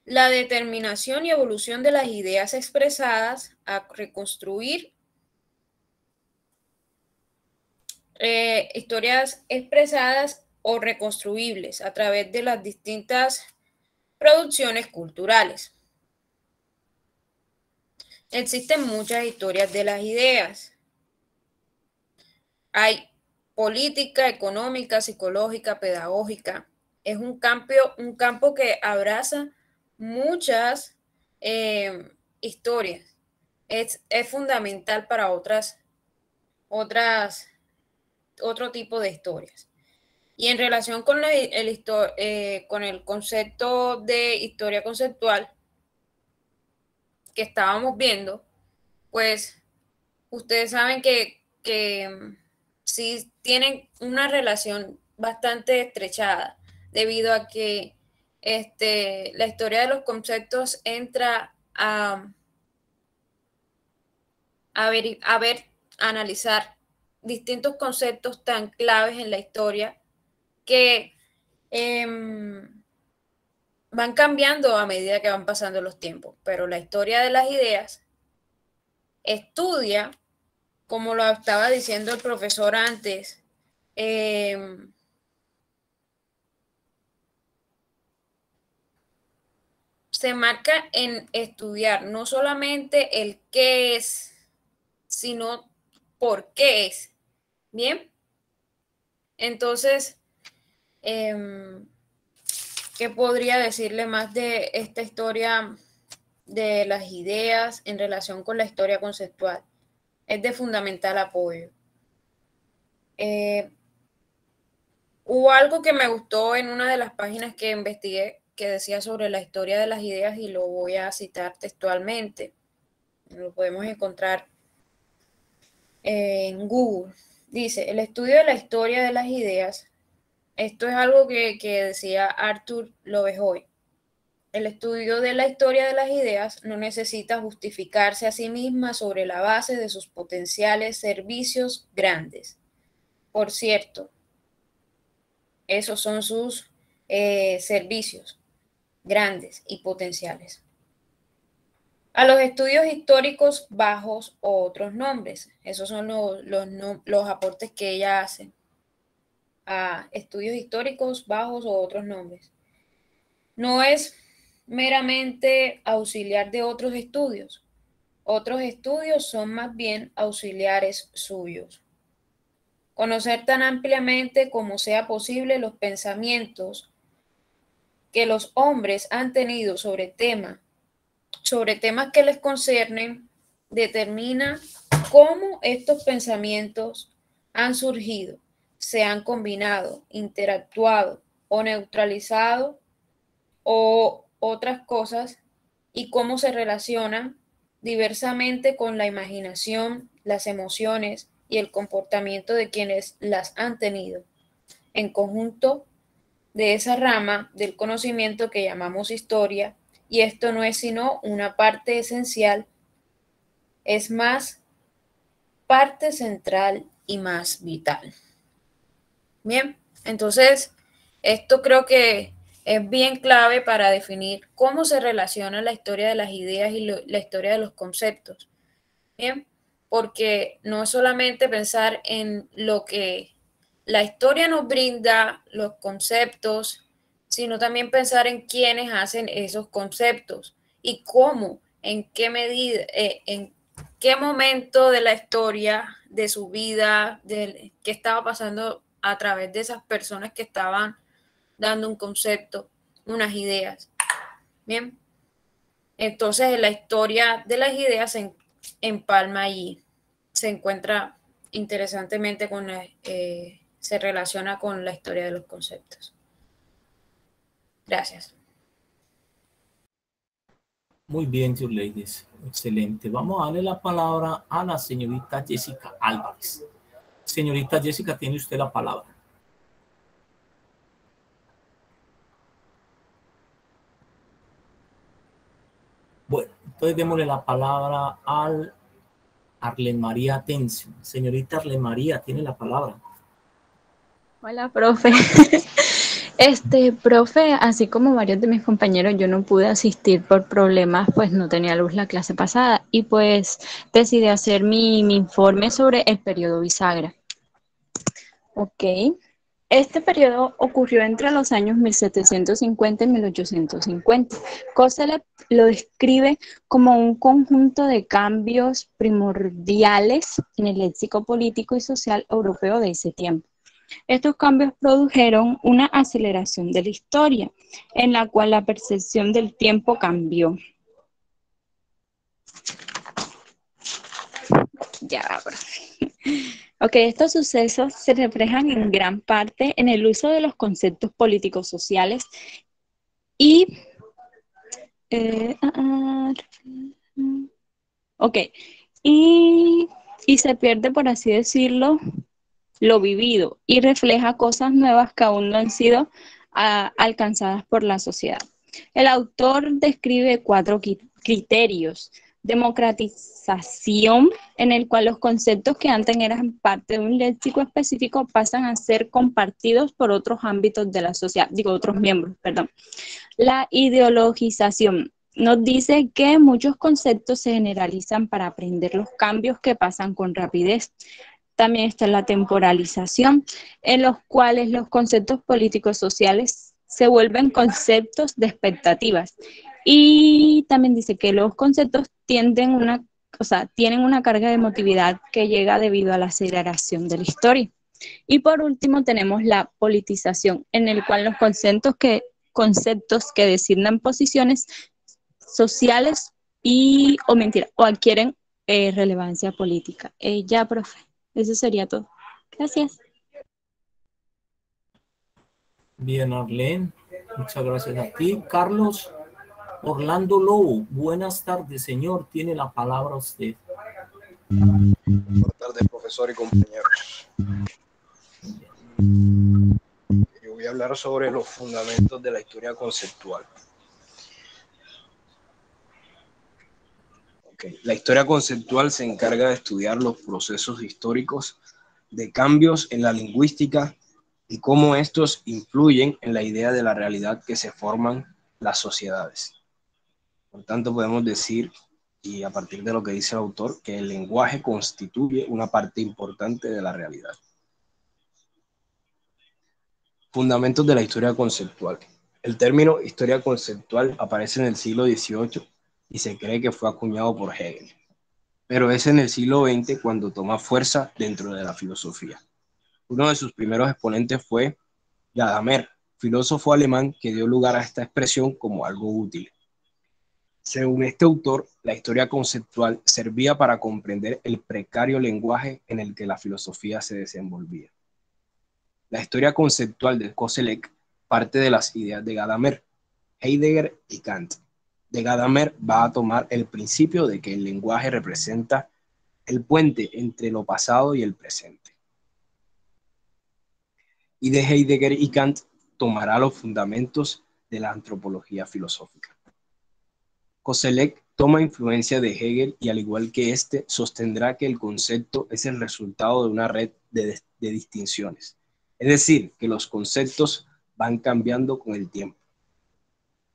la determinación y evolución de las ideas expresadas a reconstruir historias expresadas o reconstruibles a través de las distintas producciones culturales. Existen muchas historias de las ideas. Hay política, económica, psicológica, pedagógica. Es un campo que abraza muchas historias. Es fundamental para otro tipo de historias. Y en relación con el concepto de historia conceptual que estábamos viendo, pues ustedes saben que sí tienen una relación bastante estrechada, debido a que la historia de los conceptos entra a analizar distintos conceptos tan claves en la historia que van cambiando a medida que van pasando los tiempos. Pero la historia de las ideas estudia, como lo estaba diciendo el profesor antes, se marca en estudiar no solamente el qué es, sino por qué es. Bien, entonces, ¿qué podría decirle más de esta historia de las ideas en relación con la historia conceptual? Es de fundamental apoyo. Hubo algo que me gustó en una de las páginas que investigué que decía sobre la historia de las ideas y lo voy a citar textualmente. Lo podemos encontrar en Google. Dice, el estudio de la historia de las ideas, esto es algo que decía Arthur Lovejoy. El estudio de la historia de las ideas no necesita justificarse a sí misma sobre la base de sus potenciales servicios grandes. Por cierto, esos son sus servicios grandes y potenciales. A los estudios históricos bajos o otros nombres. Esos son los aportes que ella hace a estudios históricos bajos o otros nombres. No es meramente auxiliar de otros estudios. Otros estudios son más bien auxiliares suyos. Conocer tan ampliamente como sea posible los pensamientos que los hombres han tenido sobre temas que les conciernen, determina cómo estos pensamientos han surgido, se han combinado, interactuado o neutralizado o otras cosas, y cómo se relacionan diversamente con la imaginación, las emociones y el comportamiento de quienes las han tenido, en conjunto de esa rama del conocimiento que llamamos historia. Y esto no es sino una parte esencial, es más parte central y más vital. Bien, entonces esto creo que es bien clave para definir cómo se relaciona la historia de las ideas y la historia de los conceptos. Bien, porque no es solamente pensar en lo que la historia nos brinda, los conceptos, sino también pensar en quiénes hacen esos conceptos y cómo, en qué medida, en qué momento de la historia, de su vida, de qué estaba pasando a través de esas personas que estaban dando un concepto, unas ideas. Bien. Entonces, la historia de las ideas se empalma y se encuentra interesantemente con se relaciona con la historia de los conceptos. Gracias. Muy bien, your ladies. Excelente. Vamos a darle la palabra a la señorita Jessica Álvarez. Señorita Jessica, tiene usted la palabra. Bueno, entonces démosle la palabra al Arlen María Atencio. Señorita Arlen María, tiene la palabra. Hola, profe. Profe, así como varios de mis compañeros, yo no pude asistir por problemas, pues no tenía luz la clase pasada y pues decidí hacer mi informe sobre el periodo bisagra. Ok. Este periodo ocurrió entre los años 1750 y 1850. Kosellev lo describe como un conjunto de cambios primordiales en el léxico político y social europeo de ese tiempo. Estos cambios produjeron una aceleración de la historia, en la cual la percepción del tiempo cambió. Ya, profe. Ok, estos sucesos se reflejan en gran parte en el uso de los conceptos políticos sociales y y se pierde, por así decirlo, lo vivido y refleja cosas nuevas que aún no han sido alcanzadas por la sociedad. El autor describe 4 criterios: democratización, en el cual los conceptos que antes eran parte de un léxico específico pasan a ser compartidos por otros ámbitos de la sociedad, otros miembros, perdón. La ideologización nos dice que muchos conceptos se generalizan para aprender los cambios que pasan con rapidez. También está la temporalización, en los cuales los conceptos políticos sociales se vuelven conceptos de expectativas. Y también dice que los conceptos tienen una carga de emotividad que llega debido a la aceleración de la historia. Y por último tenemos la politización, en el cual los conceptos que designan posiciones sociales o adquieren relevancia política. Ya, profe, eso sería todo. Gracias. Bien, Arlen, muchas gracias a ti. Carlos Orlando Lobo, buenas tardes, señor. Tiene la palabra usted. Buenas tardes, profesor y compañeros. Yo voy a hablar sobre los fundamentos de la historia conceptual. La historia conceptual se encarga de estudiar los procesos históricos de cambios en la lingüística y cómo estos influyen en la idea de la realidad que se forman las sociedades. Por tanto, podemos decir, y a partir de lo que dice el autor, que el lenguaje constituye una parte importante de la realidad. Fundamentos de la historia conceptual. El término historia conceptual aparece en el siglo XVIII y se cree que fue acuñado por Hegel, pero es en el siglo XX cuando toma fuerza dentro de la filosofía. Uno de sus primeros exponentes fue Gadamer, filósofo alemán que dio lugar a esta expresión como algo útil. Según este autor, la historia conceptual servía para comprender el precario lenguaje en el que la filosofía se desenvolvía. La historia conceptual de Koselleck parte de las ideas de Gadamer, Heidegger y Kant. De Gadamer va a tomar el principio de que el lenguaje representa el puente entre lo pasado y el presente. Y de Heidegger y Kant tomará los fundamentos de la antropología filosófica. Koselleck toma influencia de Hegel y al igual que este, sostendrá que el concepto es el resultado de una red de distinciones. Es decir, que los conceptos van cambiando con el tiempo.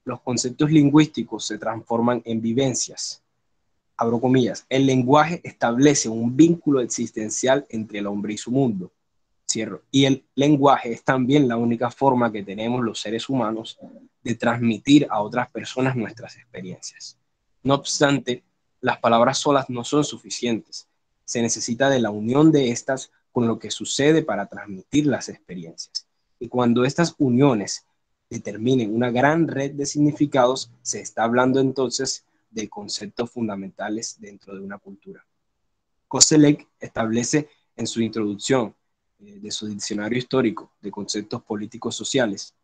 Los conceptos lingüísticos se transforman en vivencias. Abro comillas, el lenguaje establece un vínculo existencial entre el hombre y su mundo. Cierro. Y el lenguaje es también la única forma que tenemos los seres humanos de transmitir a otras personas nuestras experiencias. No obstante, las palabras solas no son suficientes. Se necesita de la unión de estas con lo que sucede para transmitir las experiencias. Y cuando estas uniones determinen una gran red de significados, se está hablando entonces de conceptos fundamentales dentro de una cultura. Koselleck establece en su introducción de su diccionario histórico de conceptos políticos sociales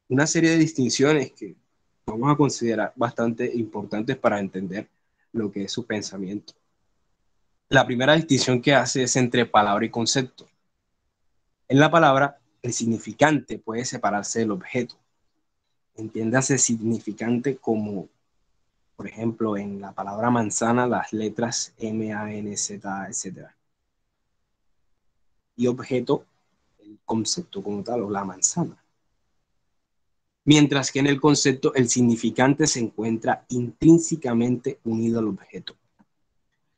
una serie de distinciones que vamos a considerar bastante importantes para entender lo que es su pensamiento. La primera distinción que hace es entre palabra y concepto. En la palabra, el significante puede separarse del objeto. Entiéndase significante como, por ejemplo, en la palabra manzana, las letras M, A, N, Z, etc. Y objeto, el concepto como tal, o la manzana. Mientras que en el concepto, el significante se encuentra intrínsecamente unido al objeto.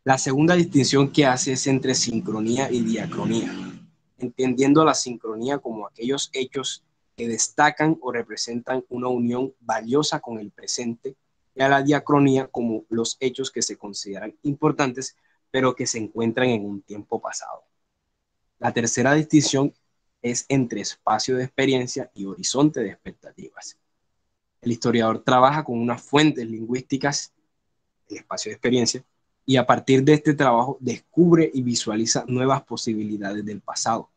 La segunda distinción que hace es entre sincronía y diacronía, entendiendo la sincronía como aquellos hechos que destacan o representan una unión valiosa con el presente, y a la diacronía como los hechos que se consideran importantes, pero que se encuentran en un tiempo pasado. La tercera distinción es entre espacio de experiencia y horizonte de expectativas. El historiador trabaja con unas fuentes lingüísticas, el espacio de experiencia, y a partir de este trabajo descubre y visualiza nuevas posibilidades del pasado,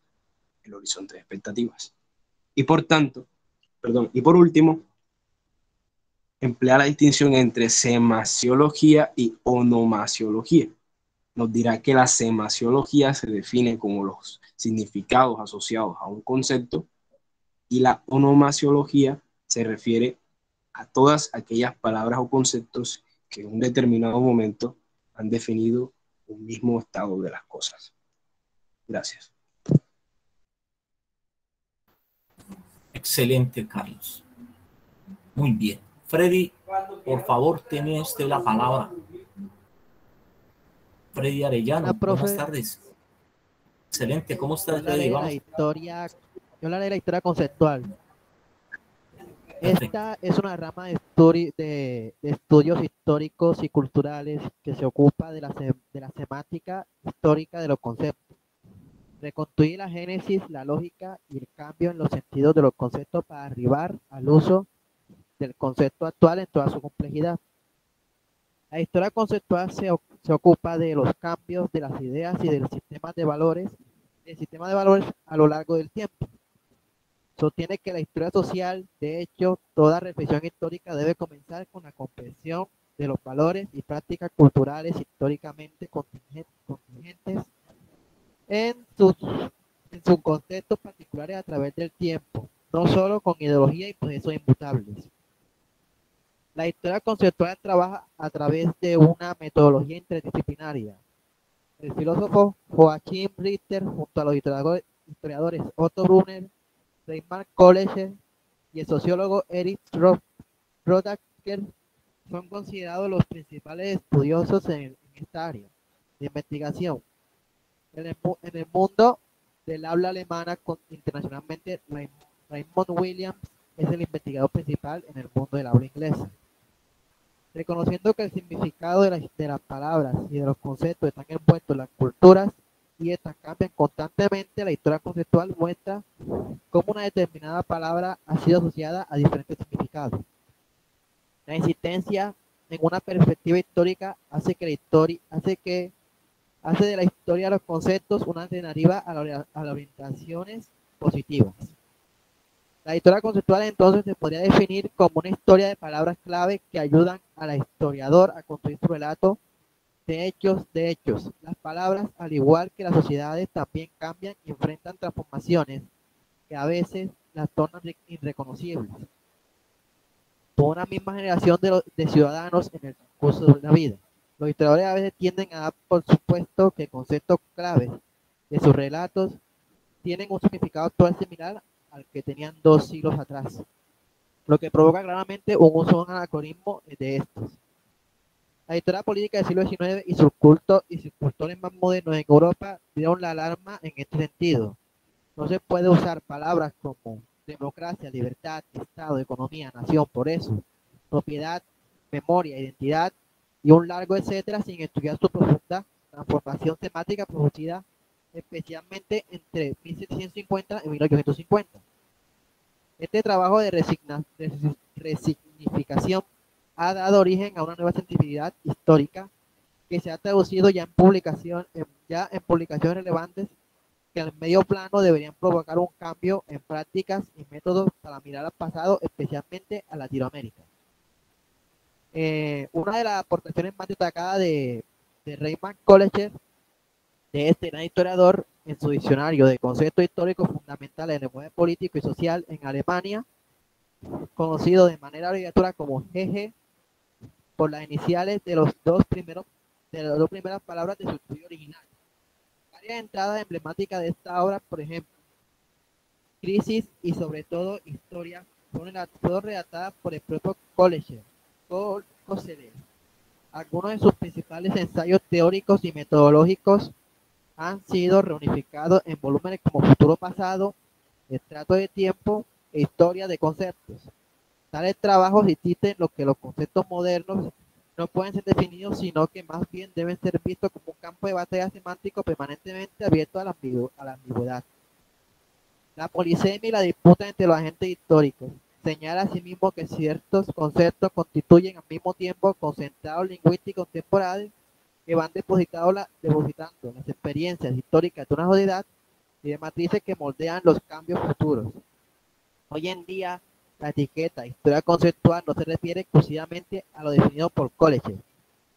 el horizonte de expectativas. Y por último, emplea la distinción entre semasiología y onomasiología. Nos dirá que la semasiología se define como los significados asociados a un concepto y la onomasiología se refiere a todas aquellas palabras o conceptos que en un determinado momento han definido un mismo estado de las cosas. Gracias. Excelente, Carlos. Muy bien. Freddy, por favor, tiene usted la palabra. Freddy Arellano, hola, profe. Buenas tardes. Excelente, ¿cómo está, Freddy? Yo hablaré de la historia conceptual. Esta es una rama de estudios históricos y culturales que se ocupa de la semántica histórica de los conceptos. Reconstruir la génesis, la lógica y el cambio en los sentidos de los conceptos para arribar al uso del concepto actual en toda su complejidad. La historia conceptual se ocupa de los cambios de las ideas y del sistema de valores a lo largo del tiempo. Sostiene que la historia social, de hecho, toda reflexión histórica debe comenzar con la comprensión de los valores y prácticas culturales históricamente contingentes en sus contextos particulares a través del tiempo, no solo con ideología y procesos inmutables. La historia conceptual trabaja a través de una metodología interdisciplinaria. El filósofo Joachim Richter, junto a los historiadores Otto Brunner, Raymond Kollesche y el sociólogo Erich Rodacker son considerados los principales estudiosos en esta área de investigación. En el mundo del habla alemana internacionalmente, Raymond Williams es el investigador principal en el mundo del habla inglesa. Reconociendo que el significado de las palabras y de los conceptos están envueltos en las culturas y estas cambian constantemente, la historia conceptual muestra cómo una determinada palabra ha sido asociada a diferentes significados. La insistencia en una perspectiva histórica hace de la historia de los conceptos una alternativa a las orientaciones positivas. La historia conceptual entonces se podría definir como una historia de palabras clave que ayudan al historiador a construir su relato de hechos. Las palabras, al igual que las sociedades, también cambian y enfrentan transformaciones que a veces las tornan irreconocibles por una misma generación de ciudadanos en el curso de la vida. Los historiadores a veces tienden a dar por supuesto que conceptos claves de sus relatos tienen un significado actual similar al que tenían 2 siglos atrás, lo que provoca claramente un anacronismo de estos. La historia política del siglo XIX y sus cultores más modernos en Europa dieron la alarma en este sentido. No se puede usar palabras como democracia, libertad, Estado, economía, nación, por eso, propiedad, memoria, identidad y un largo etcétera sin estudiar su profunda transformación temática producida especialmente entre 1750 y 1850. Este trabajo de resignificación ha dado origen a una nueva cientificidad histórica que se ha traducido ya en publicaciones relevantes que en el medio plano deberían provocar un cambio en prácticas y métodos para mirar al pasado, especialmente a Latinoamérica. Una de las aportaciones más destacadas de Raymond Collier, de este gran historiador, en su diccionario de conceptos históricos fundamentales del lenguaje político y social en Alemania, conocido de manera abreviatura como GG, por las iniciales de las dos primeras palabras de su estudio original. Varias entradas emblemáticas de esta obra, por ejemplo, Crisis y sobre todo Historia, fueron redactadas por el propio Collier. Algunos de sus principales ensayos teóricos y metodológicos han sido reunificados en volúmenes como Futuro Pasado, Estrato de Tiempo e Historia de Conceptos. Tales trabajos insisten en que los conceptos modernos no pueden ser definidos, sino que más bien deben ser vistos como un campo de batalla semántico permanentemente abierto a la ambigüedad. La polisemia y la disputa entre los agentes históricos señala asimismo que ciertos conceptos constituyen al mismo tiempo concentrados lingüísticos temporales que van depositando las experiencias históricas de una sociedad y de matrices que moldean los cambios futuros. Hoy en día, la etiqueta historia conceptual no se refiere exclusivamente a lo definido por Collier.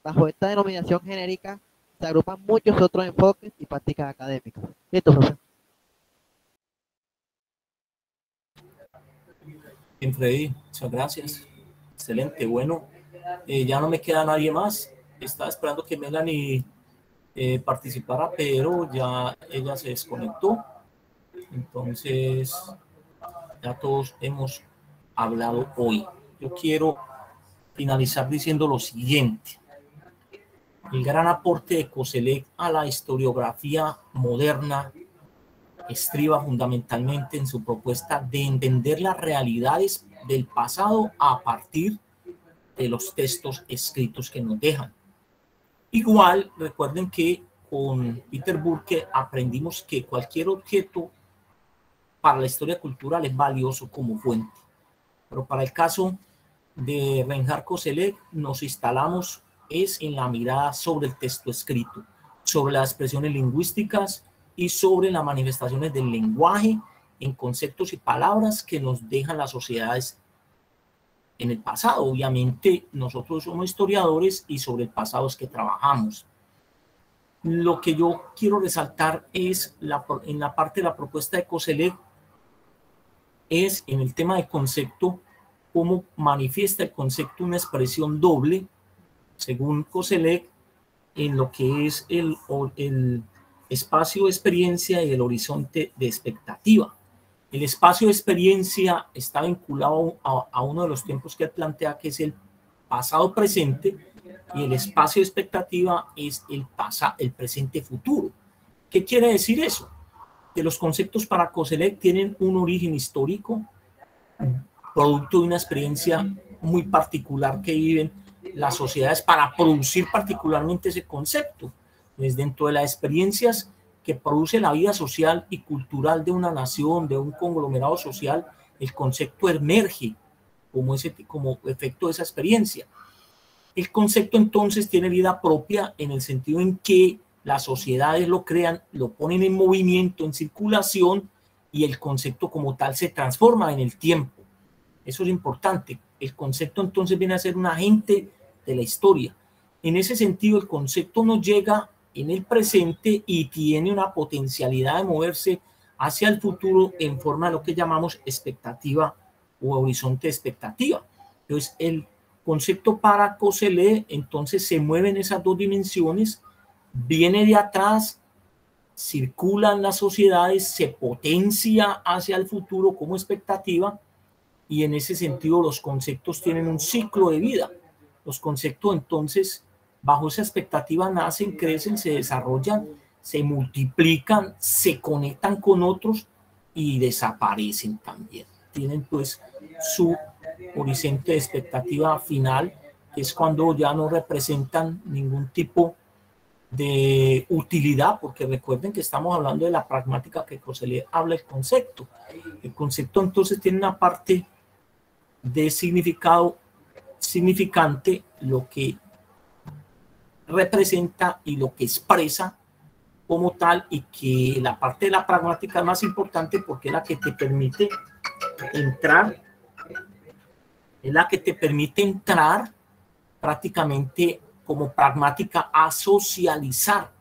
Bajo esta denominación genérica se agrupan muchos otros enfoques y prácticas académicas. ¿Listo, profesor? Bien, Freddy, muchas gracias. Excelente, bueno, ya no me queda nadie más. Estaba esperando que Melanie participara, pero ya ella se desconectó. Entonces, ya todos hemos hablado hoy. Yo quiero finalizar diciendo lo siguiente. El gran aporte de Koselleck a la historiografía moderna estriba fundamentalmente en su propuesta de entender las realidades del pasado a partir de los textos escritos que nos dejan. Igual, recuerden que con Peter Burke aprendimos que cualquier objeto para la historia cultural es valioso como fuente. Pero para el caso de Reinhard Koselleck nos instalamos en la mirada sobre el texto escrito, sobre las expresiones lingüísticas y sobre las manifestaciones del lenguaje en conceptos y palabras que nos dejan las sociedades en el pasado. Obviamente nosotros somos historiadores y sobre el pasado es que trabajamos. Lo que yo quiero resaltar es en la parte de la propuesta de Koselleck es en el tema de concepto, cómo manifiesta el concepto una expresión doble, según Koselleck, en lo que es el espacio de experiencia y el horizonte de expectativa. El espacio de experiencia está vinculado a uno de los tiempos que él plantea, que es el pasado presente, y el espacio de expectativa es el presente futuro. ¿Qué quiere decir eso? Que los conceptos para Koselleck tienen un origen histórico, producto de una experiencia muy particular que viven las sociedades para producir particularmente ese concepto. Pues dentro de las experiencias que produce la vida social y cultural de una nación, de un conglomerado social, el concepto emerge como efecto de esa experiencia. El concepto entonces tiene vida propia en el sentido en que las sociedades lo crean, lo ponen en movimiento, en circulación, y el concepto como tal se transforma en el tiempo. Eso es importante. El concepto entonces viene a ser un agente de la historia. En ese sentido, el concepto nos llega en el presente y tiene una potencialidad de moverse hacia el futuro en forma de lo que llamamos expectativa o horizonte de expectativa. Entonces, el concepto para Koselleck entonces se mueve en esas dos dimensiones, viene de atrás, circula en las sociedades, se potencia hacia el futuro como expectativa, y en ese sentido los conceptos tienen un ciclo de vida. Los conceptos entonces bajo esa expectativa nacen, crecen, se desarrollan, se multiplican, se conectan con otros y desaparecen también. Tienen pues su horizonte de expectativa final, que es cuando ya no representan ningún tipo de utilidad, porque recuerden que estamos hablando de la pragmática que Koselleck habla el concepto. El concepto entonces tiene una parte de significado significante lo que representa y lo que expresa como tal, y que la parte de la pragmática es más importante porque es la que te permite entrar, prácticamente como pragmática a socializar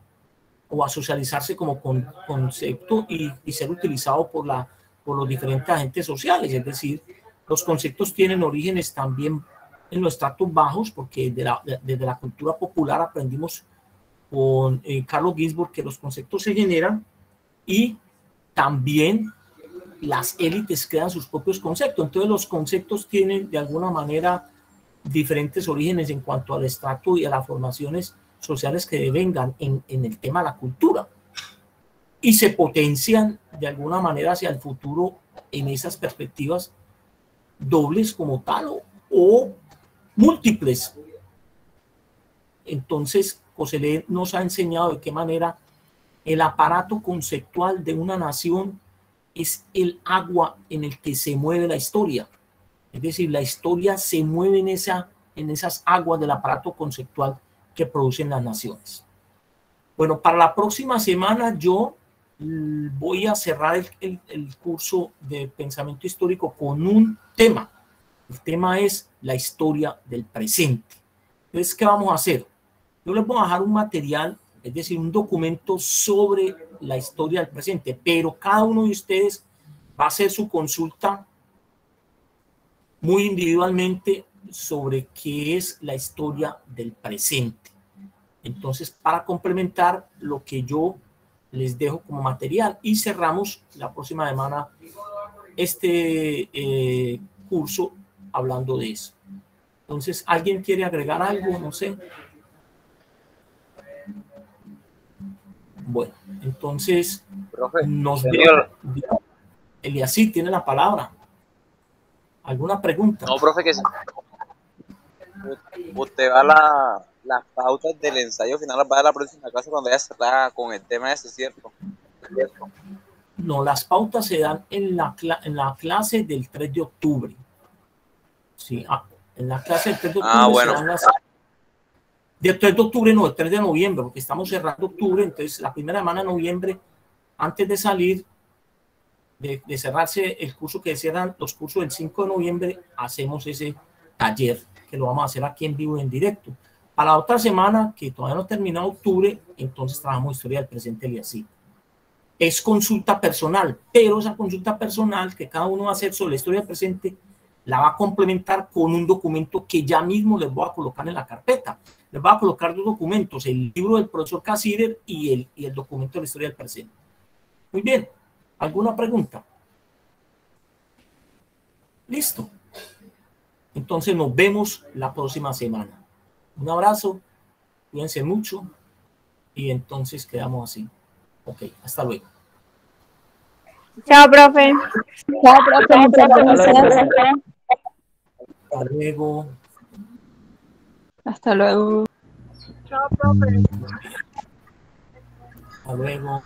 o a socializarse como concepto y ser utilizado por los diferentes agentes sociales. Es decir, los conceptos tienen orígenes también en los estratos bajos, porque desde la cultura popular aprendimos con Carlos Ginzburg que los conceptos se generan y también las élites crean sus propios conceptos. Entonces los conceptos tienen de alguna manera diferentes orígenes en cuanto al estrato y a las formaciones sociales que devengan en el tema de la cultura, y se potencian de alguna manera hacia el futuro en esas perspectivas dobles como tal o múltiples. Entonces Koselleck nos ha enseñado de qué manera el aparato conceptual de una nación es el agua en el que se mueve la historia. Es decir, la historia se mueve en esas aguas del aparato conceptual que producen las naciones. Bueno, para la próxima semana yo voy a cerrar el curso de pensamiento histórico con un tema. El tema es la historia del presente. Entonces, ¿qué vamos a hacer? Yo les voy a dejar un material, es decir, un documento sobre la historia del presente, pero cada uno de ustedes va a hacer su consulta muy individualmente sobre qué es la historia del presente. Entonces, para complementar lo que yo les dejo como material, y cerramos la próxima semana este curso hablando de eso. Entonces, ¿alguien quiere agregar algo? No sé. Bueno, entonces Profe, nos vemos. Eliasí tiene la palabra. ¿Alguna pregunta? No, profe, que usted va las pautas del ensayo final las va a dar la próxima clase cuando ya está con el tema ese, ¿cierto? No, las pautas se dan en la clase del 3 de octubre. Sí, en la clase del 3 de octubre bueno. se dan las... Del 3 de octubre no, el 3 de noviembre, porque estamos cerrando octubre, entonces la primera semana de noviembre, antes de salir, de cerrarse el curso que cierran los cursos del 5 de noviembre, hacemos ese taller, que lo vamos a hacer aquí en vivo y en directo. Para la otra semana, que todavía no ha terminado octubre, entonces trabajamos historia del presente y así. Es consulta personal, pero esa consulta personal que cada uno va a hacer sobre la historia del presente, la va a complementar con un documento que ya mismo les voy a colocar en la carpeta. Les voy a colocar dos documentos, el libro del profesor Casider y el documento de la historia del presente. Muy bien. ¿Alguna pregunta? Listo. Entonces nos vemos la próxima semana. Un abrazo, cuídense mucho y entonces quedamos así. Ok, hasta luego. Chao, profe. Chao, profe. Muchas gracias. Hasta luego. Hasta luego. Chao, profe. Hasta luego.